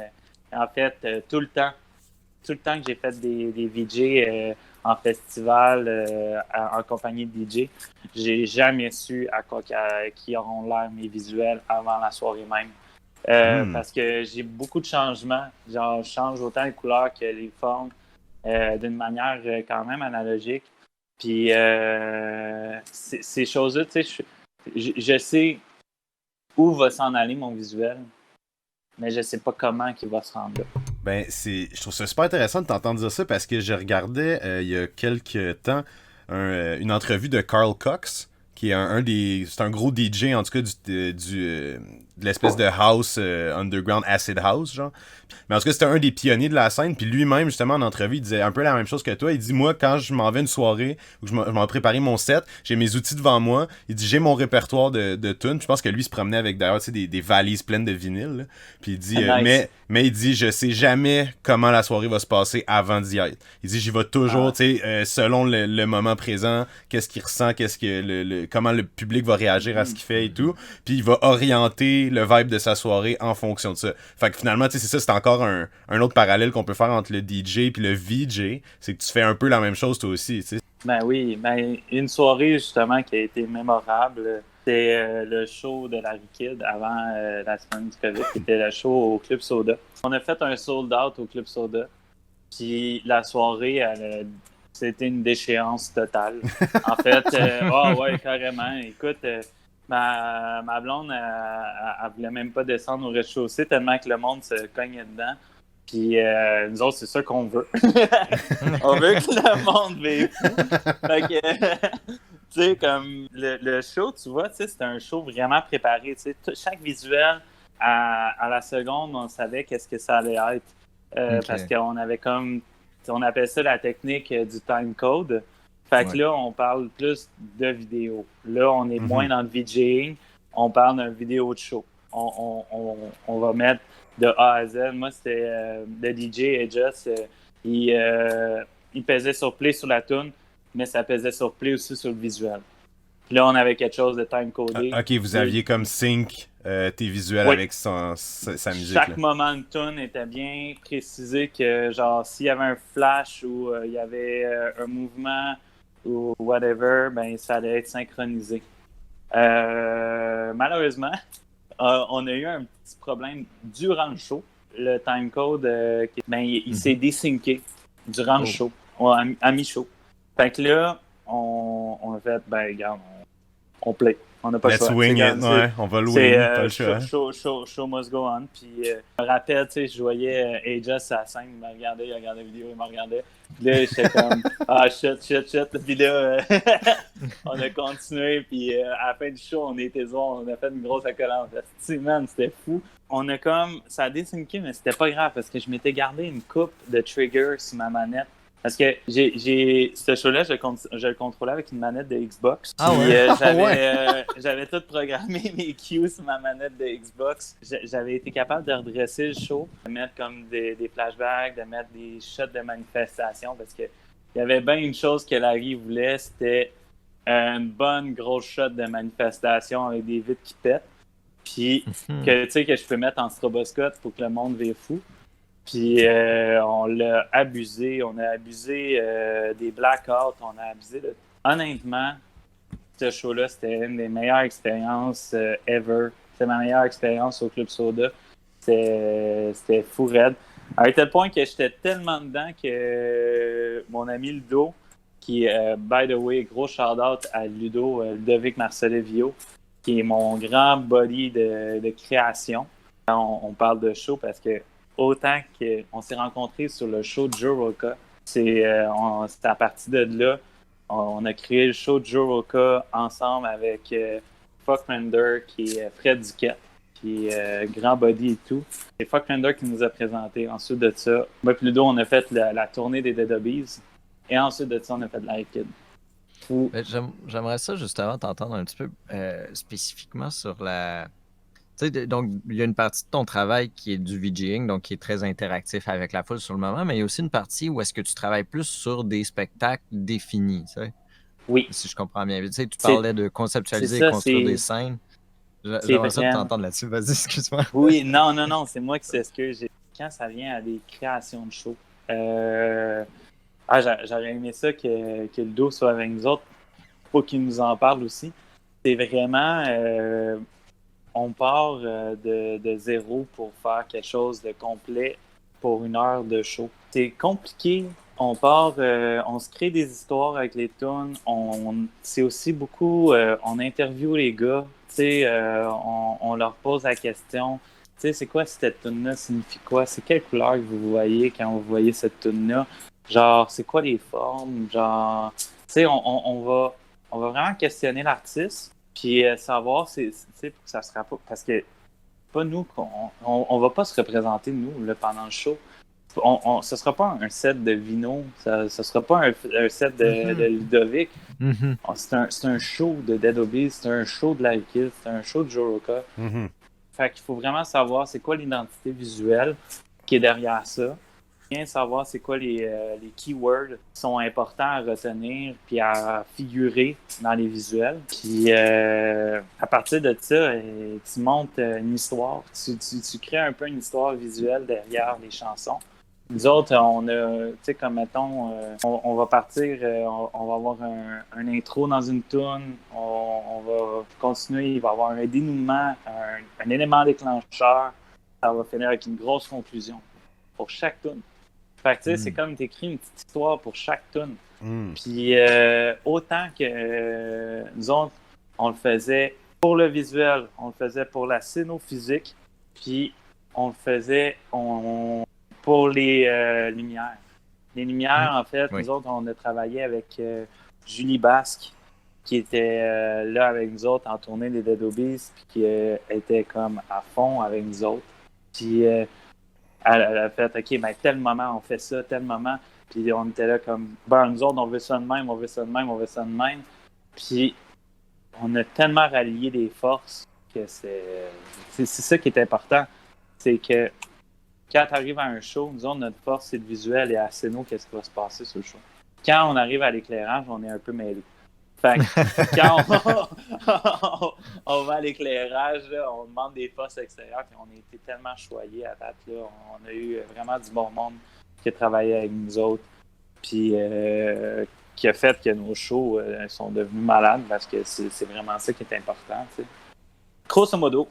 en fait, tout le temps que j'ai fait des VJ en festival, en compagnie de DJ, j'ai jamais su à quoi qui auront l'air mes visuels avant la soirée même. Parce que j'ai beaucoup de changements. Genre, je change autant les couleurs que les formes d'une manière quand même analogique. Puis ces choses-là, tu sais, je sais où va s'en aller mon visuel, mais je sais pas comment il va se rendre là. Ben, je trouve ça super intéressant de t'entendre dire ça parce que je regardais il y a quelques temps une entrevue de Carl Cox, qui est c'est un gros DJ en tout cas de l'espèce de house underground acid house genre. Mais en tout cas c'était un des pionniers de la scène, puis lui-même justement en entrevue il disait un peu la même chose que toi. Il dit moi quand je m'en vais une soirée où je m'en préparer mon set, j'ai mes outils devant moi, il dit j'ai mon répertoire de tunes. Je pense que lui se promenait avec d'ailleurs des valises pleines de vinyle, puis il dit nice. mais il dit je sais jamais comment la soirée va se passer avant d'y être. Il dit j'y vais toujours selon le moment présent, qu'est-ce qu'il ressent, comment le public va réagir à ce qu'il fait et tout, puis il va orienter le vibe de sa soirée en fonction de ça. Fait que finalement, tu sais, c'est ça, c'est encore un autre parallèle qu'on peut faire entre le DJ puis le VJ, c'est que tu fais un peu la même chose toi aussi, tu sais. Ben oui, une soirée justement qui a été mémorable, c'est le show de Larry Kidd avant la semaine du COVID, qui était le show au Club Soda. On a fait un sold out au Club Soda, puis la soirée, c'était une déchéance totale. En fait, ouais, carrément. Écoute, ma blonde, elle voulait même pas descendre au rez-de-chaussée tellement que le monde se cognait dedans. Puis nous autres, c'est ça qu'on veut. On veut que le monde vive. Fait que, tu sais, comme le show, tu vois, c'était un show vraiment préparé. Tu sais, chaque visuel, à la seconde, on savait qu'est-ce que ça allait être. Parce qu'on avait on appelle ça la technique du time code. Fait que là, on parle plus de vidéo. Là, on est moins dans le VJing. On parle d'un vidéo de show. On va mettre de A à Z. Moi, c'était le DJ et Just. Il pesait sur play sur la tune, mais ça pesait sur play aussi sur le visuel. Puis là, on avait quelque chose de time codé. Ok, vous aviez comme sync tes visuels avec sa musique. Chaque moment de tune était bien précisé que, genre, s'il y avait un flash ou il y avait un mouvement ou whatever, ben ça allait être synchronisé. Malheureusement, on a eu un petit problème durant le show. Le timecode, il s'est désynché durant le show, à mi-show. Fait que là, on a fait, regarde, on play. On n'a pas le choix. Let's wing it, ouais, on va le wing, pas le choix. Show must go on. Puis, je me rappelle, tu sais, je voyais Aegis à la scène, il regardait la vidéo, il me regardait. Puis là, j'étais comme, shit. Puis là, on a continué, puis à la fin du show, on a fait une grosse accolade. Man, c'était fou. Ça a désynché, mais c'était pas grave, parce que je m'étais gardé une coupe de trigger sur ma manette Parce que ce show-là, je le contrôlais avec une manette de Xbox. Ah Puis, ouais? j'avais tout programmé mes cues sur ma manette de Xbox. J'avais été capable de redresser le show, de mettre comme des flashbacks, de mettre des shots de manifestation, parce que il y avait bien une chose que Larry voulait, c'était une bonne grosse shot de manifestation avec des vitres qui pètent. Puis que je peux mettre en stroboscope pour que le monde vire fou. Puis on l'a abusé. On a abusé des blackouts. On a abusé de... Honnêtement, ce show-là, c'était une des meilleures expériences ever. C'était ma meilleure expérience au Club Soda. C'était fou raide. À tel point que j'étais tellement dedans que mon ami Ludo, qui est, by the way, gros shout-out à Ludo, Ludovic Marcelevio, qui est mon grand body de création. On parle de show parce que autant qu'on s'est rencontrés sur le show de Joe Roca, c'est à partir de là, on a créé le show de Joe Roca ensemble avec Fuck Render, qui est Fred Duquette, qui est grand body et tout. C'est Fuck Render qui nous a présenté. Ensuite de ça, moi et Ludo, on a fait la tournée des Dead Obies. Et ensuite de ça, on a fait de la Kid. J'aimerais ça justement t'entendre un petit peu spécifiquement sur la... Tu sais, donc, il y a une partie de ton travail qui est du VJing, donc qui est très interactif avec la foule sur le moment, mais il y a aussi une partie où est-ce que tu travailles plus sur des spectacles définis, tu sais? Oui. Si je comprends bien. Tu sais, tu parlais de conceptualiser et construire des scènes. J'aimerais ça t'entendre là-dessus. Vas-y, excuse-moi. Oui, non, c'est moi qui sais ce que j'ai. Quand ça vient à des créations de show, j'aurais aimé ça que Ludo soit avec nous autres pour qu'il nous en parle aussi. C'est vraiment... on part de zéro pour faire quelque chose de complet pour une heure de show. C'est compliqué. On part, on se crée des histoires avec les tunes. C'est aussi beaucoup, on interviewe les gars. On leur pose la question. C'est quoi cette tune-là signifie quoi? C'est quelle couleur que vous voyez quand vous voyez cette tune-là? Genre, c'est quoi les formes? Genre, on va vraiment questionner l'artiste. Puis savoir, pour que ça se rapporte. Parce que pas nous, on va pas se représenter, nous, là, pendant le show. Ce sera pas un set de Vino, ce sera pas un set de Ludovic. C'est un show de Dead Obies, c'est un show de Live Kids, c'est un show de Joe Roca. Fait qu'il faut vraiment savoir c'est quoi l'identité visuelle qui est derrière ça. Bien savoir c'est quoi les keywords qui sont importants à retenir puis à figurer dans les visuels. Puis à partir de ça, tu montes une histoire. Tu crées un peu une histoire visuelle derrière les chansons. Nous autres, on a, tu sais, comme mettons, on va partir, on va avoir un intro dans une tune, on va continuer, il va y avoir un dénouement, un élément déclencheur, ça va finir avec une grosse conclusion pour chaque tune. Fait que tu sais, c'est comme t'écris une petite histoire pour chaque tune. Puis autant que nous autres, on le faisait pour le visuel, on le faisait pour la scénophysique, puis on le faisait pour les lumières. Les lumières, en fait, nous autres, on a travaillé avec Julie Basque, qui était là avec nous autres en tournée des Dead Obies, puis qui était comme à fond avec nous autres. Puis elle a fait, OK, ben tel moment, on fait ça, tel moment. Puis on était là comme, ben nous autres, on veut ça de même, on veut ça de même, on veut ça de même. Puis on a tellement rallié des forces que c'est ça qui est important. C'est que quand tu arrives à un show, nous autres, notre force, c'est le visuel et à Seno, qu'est-ce qui va se passer sur le show. Quand on arrive à l'éclairage, on est un peu mêlés. Fait que quand on va à l'éclairage, là, on demande des forces extérieures, puis on a été tellement choyés à date. Là, on a eu vraiment du bon monde qui a travaillé avec nous autres, puis qui a fait que nos shows sont devenus malades, parce que c'est vraiment ça qui est important. T'sais. Grosso modo,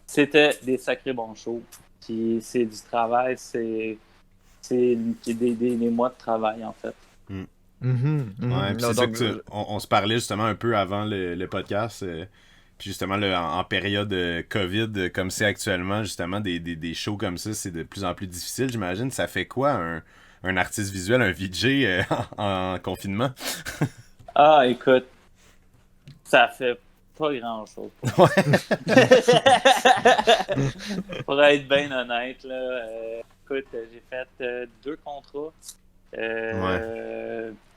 c'était des sacrés bons shows. Puis c'est du travail, c'est des mois de travail, en fait. Ouais, puis c'est ça que on se parlait justement un peu avant le podcast. Puis justement, en période COVID, comme c'est actuellement, justement, des shows comme ça, c'est de plus en plus difficile, j'imagine. Ça fait quoi, un artiste visuel, un VJ en confinement? Ah, écoute, ça fait pas grand-chose. Pour être bien honnête, là, écoute, j'ai fait 2 contrats.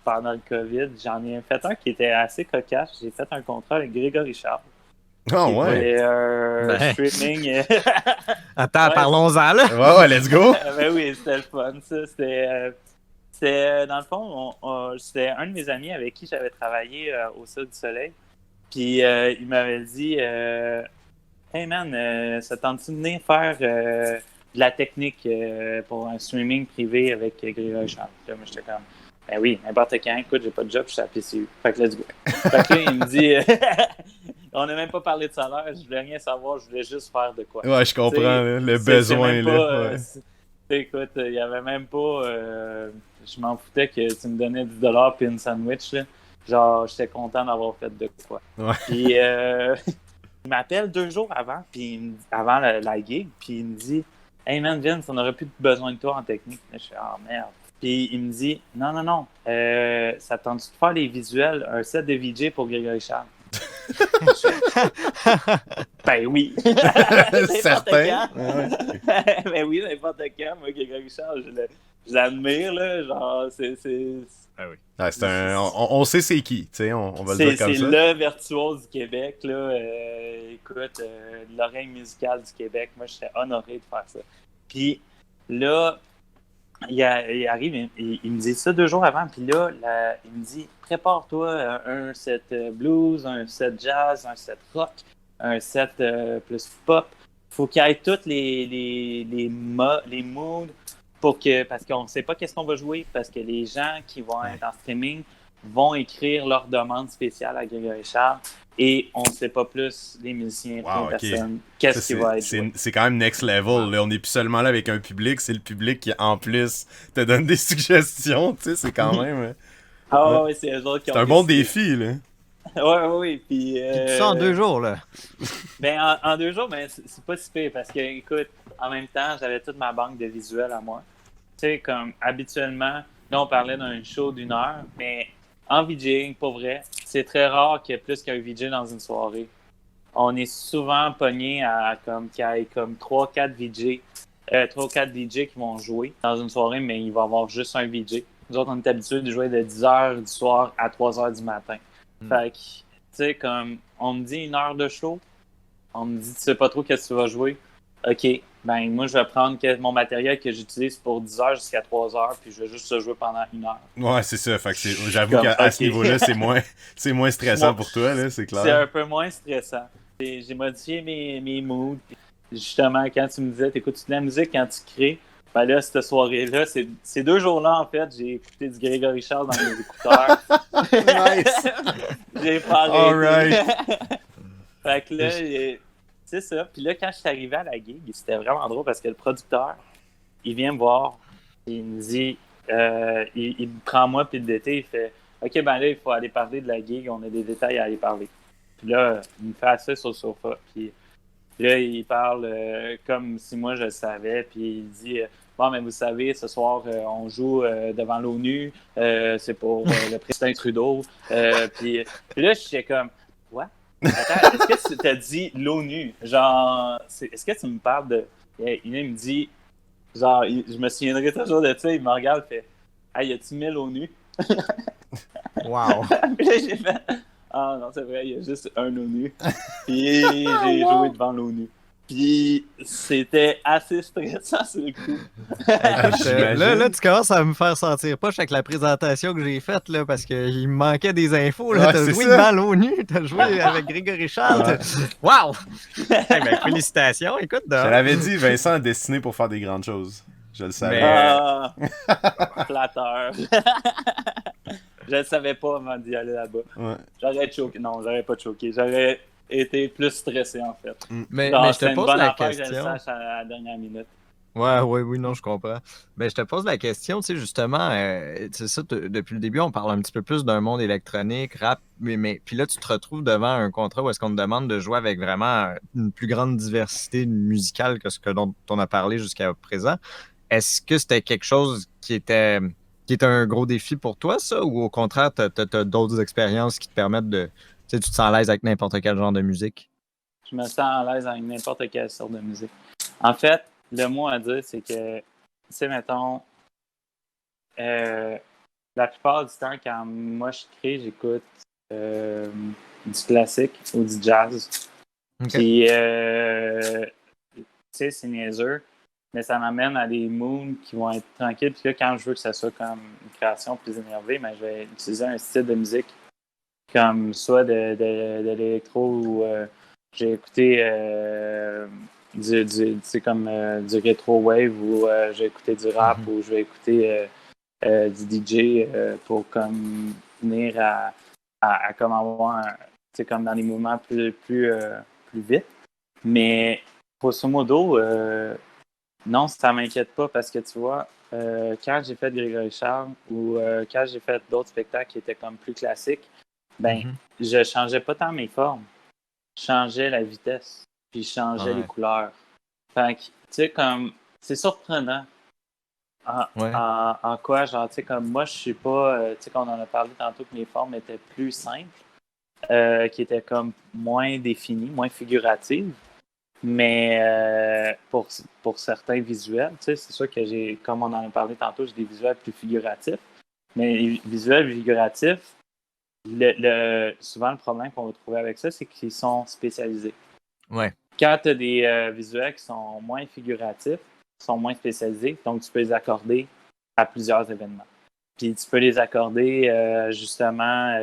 pendant le COVID. J'en ai fait un qui était assez cocasse. J'ai fait un contrat avec Grégory Charles. Ah ouais. C'était streaming. Attends, Ouais. parlons-en là. Ouais, let's go. Ben oui, c'était le fun, ça. C'était, dans le fond, c'était un de mes amis avec qui j'avais travaillé au Cirque du Soleil. Puis il m'avait dit Hey man, ça tente-tu de venir faire de la technique pour un streaming privé avec Grégory Charles? Puis là, moi, j'étais comme Ben oui, n'importe quand, écoute, j'ai pas de job, je suis à la PCU. Fait que let's go. Fait que là, il me dit On n'a même pas parlé de salaire, je voulais rien savoir, je voulais juste faire de quoi. Ouais, je comprends, là, le besoin, même là. pas, Ouais. écoute, il y avait même pas. Je m'en foutais que tu me donnais 10$ puis une sandwich. Là. Genre, j'étais content d'avoir fait de quoi. Ouais. Puis, il m'appelle 2 jours avant, puis avant la gig, puis il me dit Hey man, Vince, on n'aurait plus besoin de toi en technique. Là, je fais Ah merde. Puis il me dit Non, ça te tente de faire les visuels, un set de VJ pour Grégory Charles. Ben oui. Certain. Ben oui, n'importe quand. Moi, Grégory Charles, je l'admire, là. Genre, c'est Ouais, c'est on sait c'est qui, tu sais, on va le dire comme c'est ça. le virtuose du Québec, là. Écoute, l'oreille musicale du Québec. Moi, je serais honoré de faire ça. Puis là, il arrive, il me dit ça 2 jours avant, puis là, il me dit prépare-toi un set blues, un set jazz, un set rock, un set plus pop. Faut qu'il y ait toutes les moods parce qu'on ne sait pas qu'est-ce qu'on va jouer, parce que les gens qui vont être en streaming vont écrire leur demande spéciale à Grégory Charles. Et on ne sait pas plus, les musiciens, Wow, les ok. personnes, qu'est-ce qui va être joué. C'est quand même next level. Là. On n'est plus seulement là avec un public, c'est le public qui, en plus, te donne des suggestions. Tu sais, c'est quand même. Ah ouais, c'est eux autres qui ont C'est un bon décidé. défi, là. Oui. Puis, Puis ça en 2 jours, là. Ben, en 2 jours, ben, c'est pas si pire parce que, écoute, en même temps, j'avais toute ma banque de visuels à moi. Tu sais, comme habituellement, là, on parlait d'un show d'1 heure, mais en VJing, pour vrai, c'est très rare qu'il y ait plus qu'un VJ dans une soirée. On est souvent pogné à qu'il y ait comme 3-4 VJ, 3-4 DJ qui vont jouer dans une soirée, mais il va y avoir juste un VJ. Nous autres, on est habitués de jouer de 10h du soir à 3h du matin. Fait que, tu sais, comme, on me dit 1 heure de show, on me dit, tu sais pas trop qu'est-ce que tu vas jouer. OK, ben moi, je vais prendre mon matériel que j'utilise pour 10h jusqu'à 3h, puis je vais juste jouer pendant 1 heure. Ouais, c'est ça. Fait que j'avoue Comme, qu'à ok. ce niveau-là, c'est moins stressant pour toi, là, c'est clair. C'est un peu moins stressant. J'ai modifié mes moods. Justement, quand tu me disais, t'écoutes de la musique quand tu crées, ben là, cette soirée-là, ces 2 jours-là, en fait, j'ai écouté du Grégory Charles dans mes écouteurs. Nice! J'ai pas arrêté. Alright. Fait que là, c'est ça. Puis là, quand je suis arrivé à la gig, c'était vraiment drôle parce que le producteur, il vient me voir, il me dit, il me prend moi puis le DT, il fait OK, ben là, il faut aller parler de la gig, on a des détails à aller parler. Puis là, il me fait asseoir sur le sofa, puis là, il parle comme si moi je le savais, puis il dit Bon, mais vous savez, ce soir, on joue devant l'ONU, c'est pour le président Trudeau. Puis là, j'étais comme Quoi? Attends, est-ce que tu t'as dit l'ONU? Genre, est-ce que tu me parles de. Il me dit, genre, je me souviendrai toujours de ça, il me regarde et fait Hey, y a-tu 1000 ONU? Wow. Puis là, j'ai fait Ah non, c'est vrai, il y a juste un ONU. Puis j'ai joué devant l'ONU. Puis c'était assez stressant sur le coup. Écoute, J'imagine. là, tu commences à me faire sentir poche avec la présentation que j'ai faite, là, parce qu'il me manquait des infos. Là. Ouais, T'as c'est joué ça. devant l'ONU, t'as joué avec Grégory Charles. Ouais. Wow! Hey, ben, félicitations, écoute. Je te l'avais dit, Vincent est destiné pour faire des grandes choses. Je le savais. Ah, flatteur. Je ne savais pas avant d'y aller là-bas. Ouais. J'aurais choqué. Non, j'aurais pas choqué. J'aurais été plus stressé, en fait. Mais Genre, je c'est te une pose bonne la affaire que je le question. sache à la dernière minute. Oui, non, je comprends. Ben, je te pose la question, tu sais, justement, c'est ça, depuis le début, on parle un petit peu plus d'un monde électronique, rap, mais puis là, tu te retrouves devant un contrat où est-ce qu'on te demande de jouer avec vraiment une plus grande diversité musicale que ce dont on a parlé jusqu'à présent. Est-ce que c'était quelque chose qui était un gros défi pour toi, ça, ou au contraire, tu as d'autres expériences qui te permettent de, tu sais, tu te sens à l'aise avec n'importe quel genre de musique? Je me sens à l'aise avec n'importe quelle sorte de musique. En fait, le mot à dire, c'est que, tu sais, mettons, la plupart du temps, quand moi je crée, j'écoute du classique ou du jazz. Ok. Puis, tu sais, c'est niaiseux, mais ça m'amène à des moods qui vont être tranquilles. Puis là, quand je veux que ça soit comme une création plus énervée, ben, je vais utiliser un style de musique comme soit de l'électro ou j'ai écouté du rétro wave ou j'ai écouté du rap ou je vais écouter du DJ pour comme venir à comme avoir comme dans les mouvements plus vite. Mais grosso modo, non, ça m'inquiète pas parce que tu vois, quand j'ai fait Grégory Charles ou quand j'ai fait d'autres spectacles qui étaient comme plus classiques, ben, je changeais pas tant mes formes. Je changeais la vitesse, puis je changeais les couleurs. Fait que, tu sais, comme, c'est surprenant. En quoi, genre, tu sais, comme moi, je suis pas, tu sais, qu'on en a parlé tantôt que mes formes étaient plus simples, qui étaient comme moins définies, moins figuratives. Mais pour certains visuels, tu sais, c'est sûr que j'ai, comme on en a parlé tantôt, j'ai des visuels plus figuratifs. Mais les visuels figuratifs, souvent le problème qu'on va trouver avec ça, c'est qu'ils sont spécialisés. Ouais. Quand tu as des visuels qui sont moins figuratifs, sont moins spécialisés, donc tu peux les accorder à plusieurs événements. Puis tu peux les accorder justement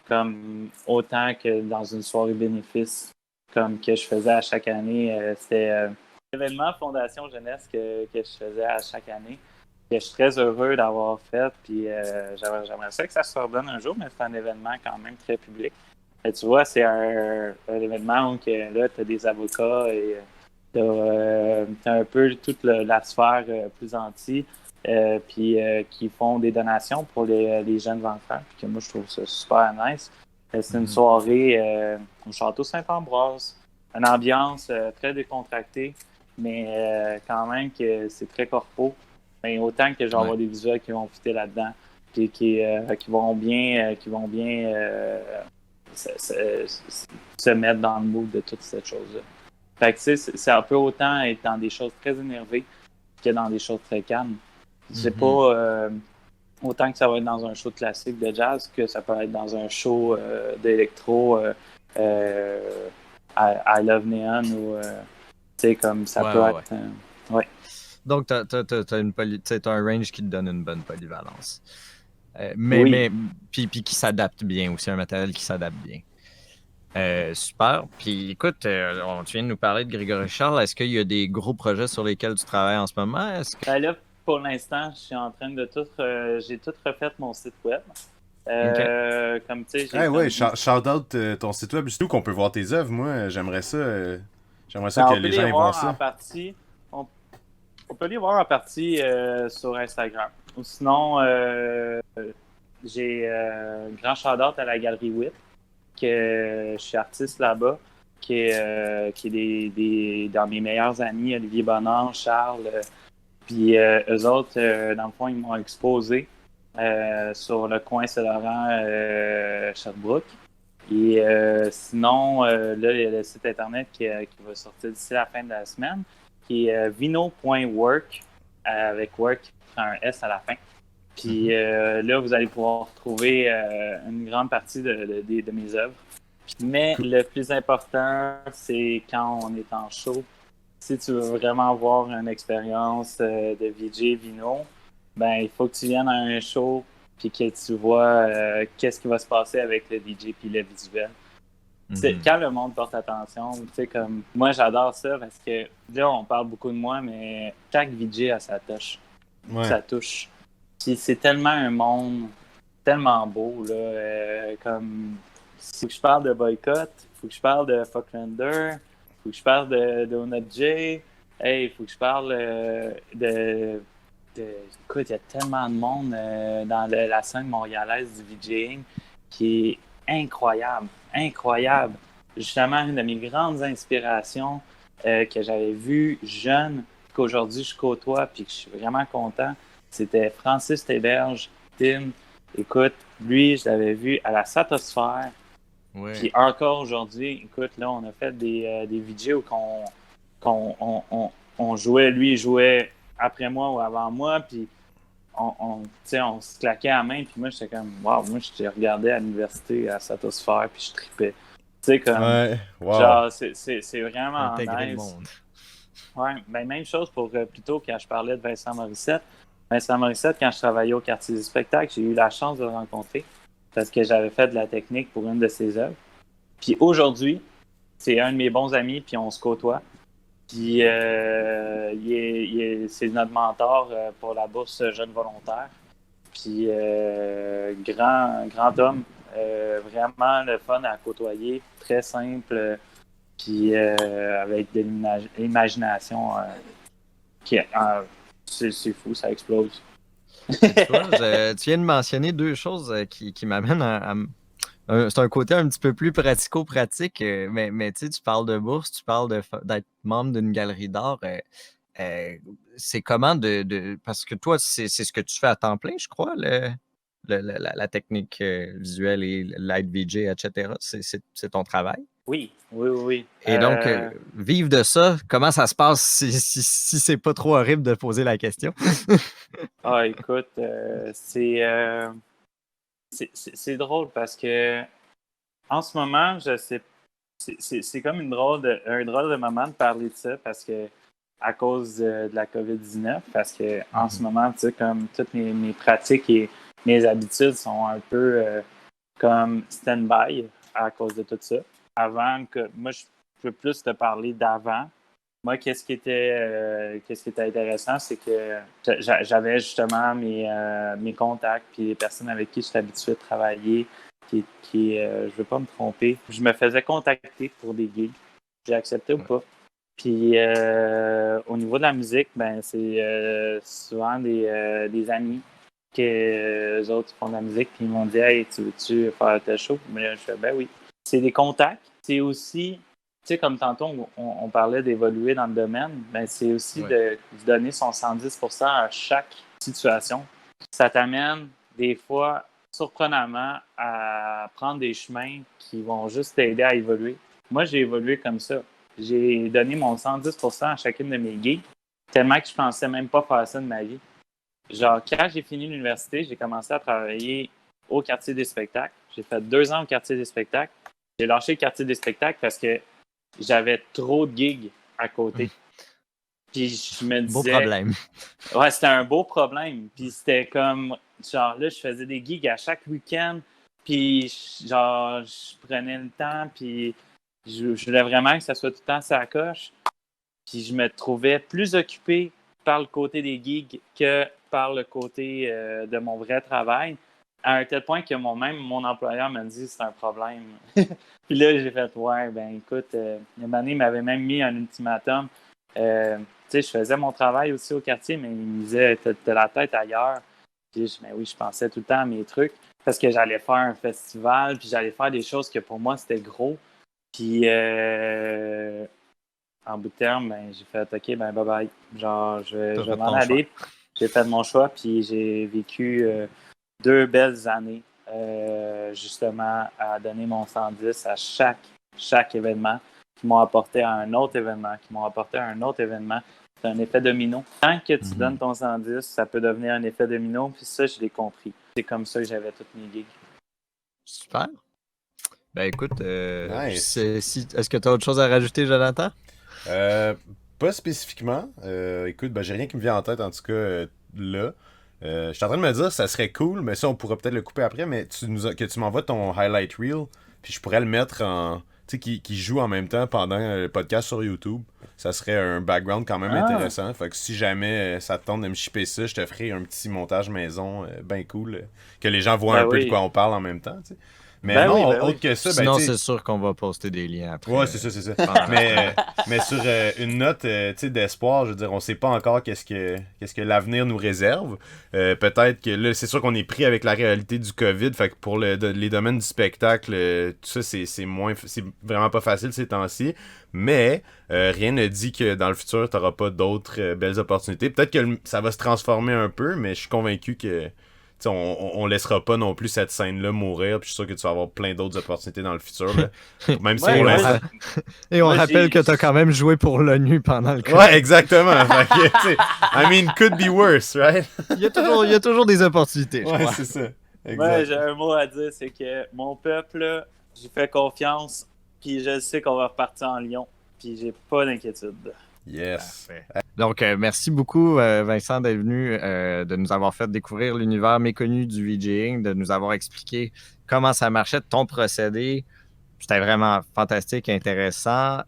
comme autant que dans une soirée bénéfice comme que je faisais à chaque année. C'était l'événement Fondation Jeunesse que je faisais à chaque année, que je suis très heureux d'avoir fait. Puis j'aimerais ça que ça se redonne un jour, mais c'est un événement quand même très public. Et tu vois, c'est un événement où là, tu as des avocats et tu as un peu toute la sphère plus anti, puis qui font des donations pour les jeunes enfants. Puis que moi, je trouve ça super nice. C'est une soirée au Château Saint-Ambroise. Une ambiance très décontractée, mais quand même que c'est très corpo. Mais autant que je vais avoir des visuels qui vont fitter là-dedans, puis qui vont bien, se mettre dans le mood de toute cette chose-là. Fait que tu sais, ça peut autant être dans des choses très énervées que dans des choses très calmes. C'est pas autant que ça va être dans un show de classique de jazz que ça peut être dans un show d'électro I Love Neon ou tu sais, comme ça peut être. Ouais. Donc, t'as un range qui te donne une bonne polyvalence. Puis qui s'adapte bien aussi, un matériel qui s'adapte bien. Super. Puis écoute, tu viens de nous parler de Grégory Charles. Est-ce qu'il y a des gros projets sur lesquels tu travailles en ce moment? Ben là, pour l'instant, je suis en train de j'ai tout refait mon site web. Comme tu sais, shout out ton site web, surtout qu'on peut voir tes œuvres. Moi, j'aimerais ça que les gens aient voir ça. On peut les voir en partie sur Instagram. Ou sinon, j'ai un grand shout-out à la Galerie WIP, que je suis artiste là-bas, qui est dans mes meilleurs amis, Olivier Bonnard, Charles, puis eux autres, dans le fond, ils m'ont exposé sur le coin Saint-Laurent, Sherbrooke. Et sinon, là, il y a le site internet qui va sortir d'ici la fin de la semaine, qui est vino.work, avec work qui prend un S à la fin. Puis là, vous allez pouvoir retrouver une grande partie de mes œuvres. Mais le plus important, c'est quand on est en show. Si tu veux vraiment avoir une expérience de VJ Vino, ben il faut que tu viennes à un show puis que tu vois qu'est-ce qui va se passer avec le DJ puis le visuel. Quand le monde porte attention, tu sais, comme moi j'adore ça parce que là on parle beaucoup de moi, mais chaque VJ a sa touche. Sa touche. Puis c'est tellement un monde tellement beau là, comme faut que je parle de Boycott, faut que je parle de Fucklander, faut que je parle de Donut J, faut que je parle écoute, il y a tellement de monde dans la scène montréalaise du VJing qui est incroyable. Justement, une de mes grandes inspirations que j'avais vues jeune, qu'aujourd'hui je côtoie, puis que je suis vraiment content, c'était Francis Théberge, Tim. Écoute, lui, je l'avais vu à la Satosphère. Puis encore aujourd'hui, écoute, là, on a fait des vidéos on jouait, lui, il jouait après moi ou avant moi, puis tu sais, on se claquait la main, puis moi, j'étais comme, waouh, moi, je regardais à l'université à Satosphère, puis je tripais. Tu sais, comme, Ouais, wow. genre, c'est vraiment Intégrer le nice. monde. Ouais, ben, même chose pour plus tôt quand je parlais de Vincent Morissette. Vincent Morissette, quand je travaillais au quartier du spectacle, j'ai eu la chance de le rencontrer parce que j'avais fait de la technique pour une de ses œuvres. Puis aujourd'hui, c'est un de mes bons amis, puis on se côtoie. Puis c'est notre mentor pour la bourse Jeune Volontaire. Puis grand homme, vraiment le fun à côtoyer, très simple, puis avec de l'imagination c'est fou, ça explose. Tu vois, tu viens de mentionner deux choses qui m'amènent c'est un côté un petit peu plus pratico-pratique, mais tu sais, tu parles de bourse, tu parles d'être membre d'une galerie d'art. Euh, c'est comment parce que toi, c'est ce que tu fais à temps plein, je crois, la technique visuelle et l'aide VJ, etc. C'est ton travail. Oui, oui, oui, oui. Et donc, vivre de ça, comment ça se passe si c'est pas trop horrible de poser la question? Écoute, c'est drôle parce que en ce moment, je sais, c'est comme un drôle de moment de parler de ça parce que à cause de la COVID-19, parce que en ce moment, tu sais, comme toutes mes pratiques et mes habitudes sont un peu comme stand-by à cause de tout ça. Avant que moi, je peux plus te parler d'avant. Moi, qu'est-ce qui était intéressant, c'est que j'avais justement mes contacts puis les personnes avec qui je suis habitué de travailler, je veux pas me tromper. Je me faisais contacter pour des gigs. J'ai accepté ou pas. Puis au niveau de la musique, ben c'est souvent des amis que eux autres font de la musique puis ils m'ont dit hey, tu veux-tu faire tel show? Mais là, je fais ben oui. C'est des contacts. C'est aussi, tu sais, comme tantôt on parlait d'évoluer dans le domaine, ben c'est aussi de donner son 110% à chaque situation. Ça t'amène des fois surprenamment à prendre des chemins qui vont juste t'aider à évoluer. Moi, j'ai évolué comme ça. J'ai donné mon 110% à chacune de mes gigs, tellement que je pensais même pas faire ça de ma vie. Genre, quand j'ai fini l'université, j'ai commencé à travailler au quartier des spectacles. J'ai fait 2 ans au quartier des spectacles. J'ai lâché le quartier des spectacles parce que j'avais trop de gigs à côté. Puis je me disais... Beau problème. Ouais, c'était un beau problème. Puis c'était comme... Genre, là, je faisais des gigs à chaque week-end. Puis, genre, je prenais le temps. Puis je voulais vraiment que ça soit tout le temps sa coche. Puis je me trouvais plus occupé par le côté des gigs que par le côté de mon vrai travail, à un tel point que mon employeur m'a dit c'est un problème. Puis là, j'ai fait ouais, ben écoute, une année, il m'avait même mis un ultimatum. Tu sais, je faisais mon travail aussi au quartier, mais il me disait t'as la tête ailleurs. Puis je dis, ben oui, je pensais tout le temps à mes trucs parce que j'allais faire un festival, puis j'allais faire des choses que pour moi c'était gros. Puis en bout de terme, ben, j'ai fait OK, ben bye bye. Genre, je vais m'en aller. J'ai fait mon choix, puis j'ai vécu 2 belles années, justement, à donner mon 110 à chaque événement qui m'ont apporté à un autre événement, qui m'ont apporté à un autre événement. C'est un effet domino. Tant que tu donnes ton 110, ça peut devenir un effet domino, puis ça, je l'ai compris. C'est comme ça que j'avais toutes mes gigs. Super. Ben écoute, Nice. est-ce que tu as autre chose à rajouter, Jonathan? Pas spécifiquement. Écoute, ben, j'ai rien qui me vient en tête, en tout cas, là. Je suis en train de me dire ça serait cool, mais ça, on pourra peut-être le couper après, mais que tu m'envoies ton highlight reel, puis je pourrais le mettre en... Tu sais, qui joue en même temps pendant le podcast sur YouTube. Ça serait un background quand même intéressant. Fait que si jamais ça te tente de me shipper ça, je te ferai un petit montage maison ben cool, que les gens voient un peu de quoi on parle en même temps, tu sais. Mais non, autre que ça, sinon, ben, c'est sûr qu'on va poster des liens après. Ouais, c'est ça. mais sur une note d'espoir, je veux dire, on sait pas encore qu'est-ce que l'avenir nous réserve. Peut-être que là, c'est sûr qu'on est pris avec la réalité du COVID. Fait que pour les domaines du spectacle, tout ça, c'est vraiment pas facile ces temps-ci. Mais rien ne dit que dans le futur, t'auras pas d'autres belles opportunités. Peut-être que ça va se transformer un peu, mais je suis convaincu que sais, on laissera pas non plus cette scène-là mourir, puis je suis sûr que tu vas avoir plein d'autres opportunités dans le futur, là. Même si Ouais, pour ouais. l'instant... Et on Moi, rappelle que j'ai- t'as quand même joué pour l'ONU pendant le COVID. Ouais, exactement. Fait que, tu sais, I mean, could be worse, right? Il y a toujours des opportunités, je Ouais, crois. c'est ça. Moi, Exact. j'ai un mot à dire, c'est que mon peuple, là, j'ai fait confiance, puis je sais qu'on va repartir en Lyon, puis j'ai pas d'inquiétude. Yes. Donc, merci beaucoup, Vincent, d'être venu, de nous avoir fait découvrir l'univers méconnu du VJing, de nous avoir expliqué comment ça marchait, ton procédé. C'était vraiment fantastique, intéressant.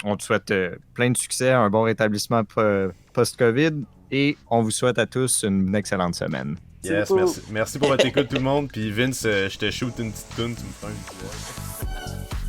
On te souhaite plein de succès, un bon rétablissement post-COVID et on vous souhaite à tous une excellente semaine. Yes, beaucoup. merci. Merci pour votre écoute, tout le monde. Puis Vince, je te shoot une petite tune, tu me fais un petit...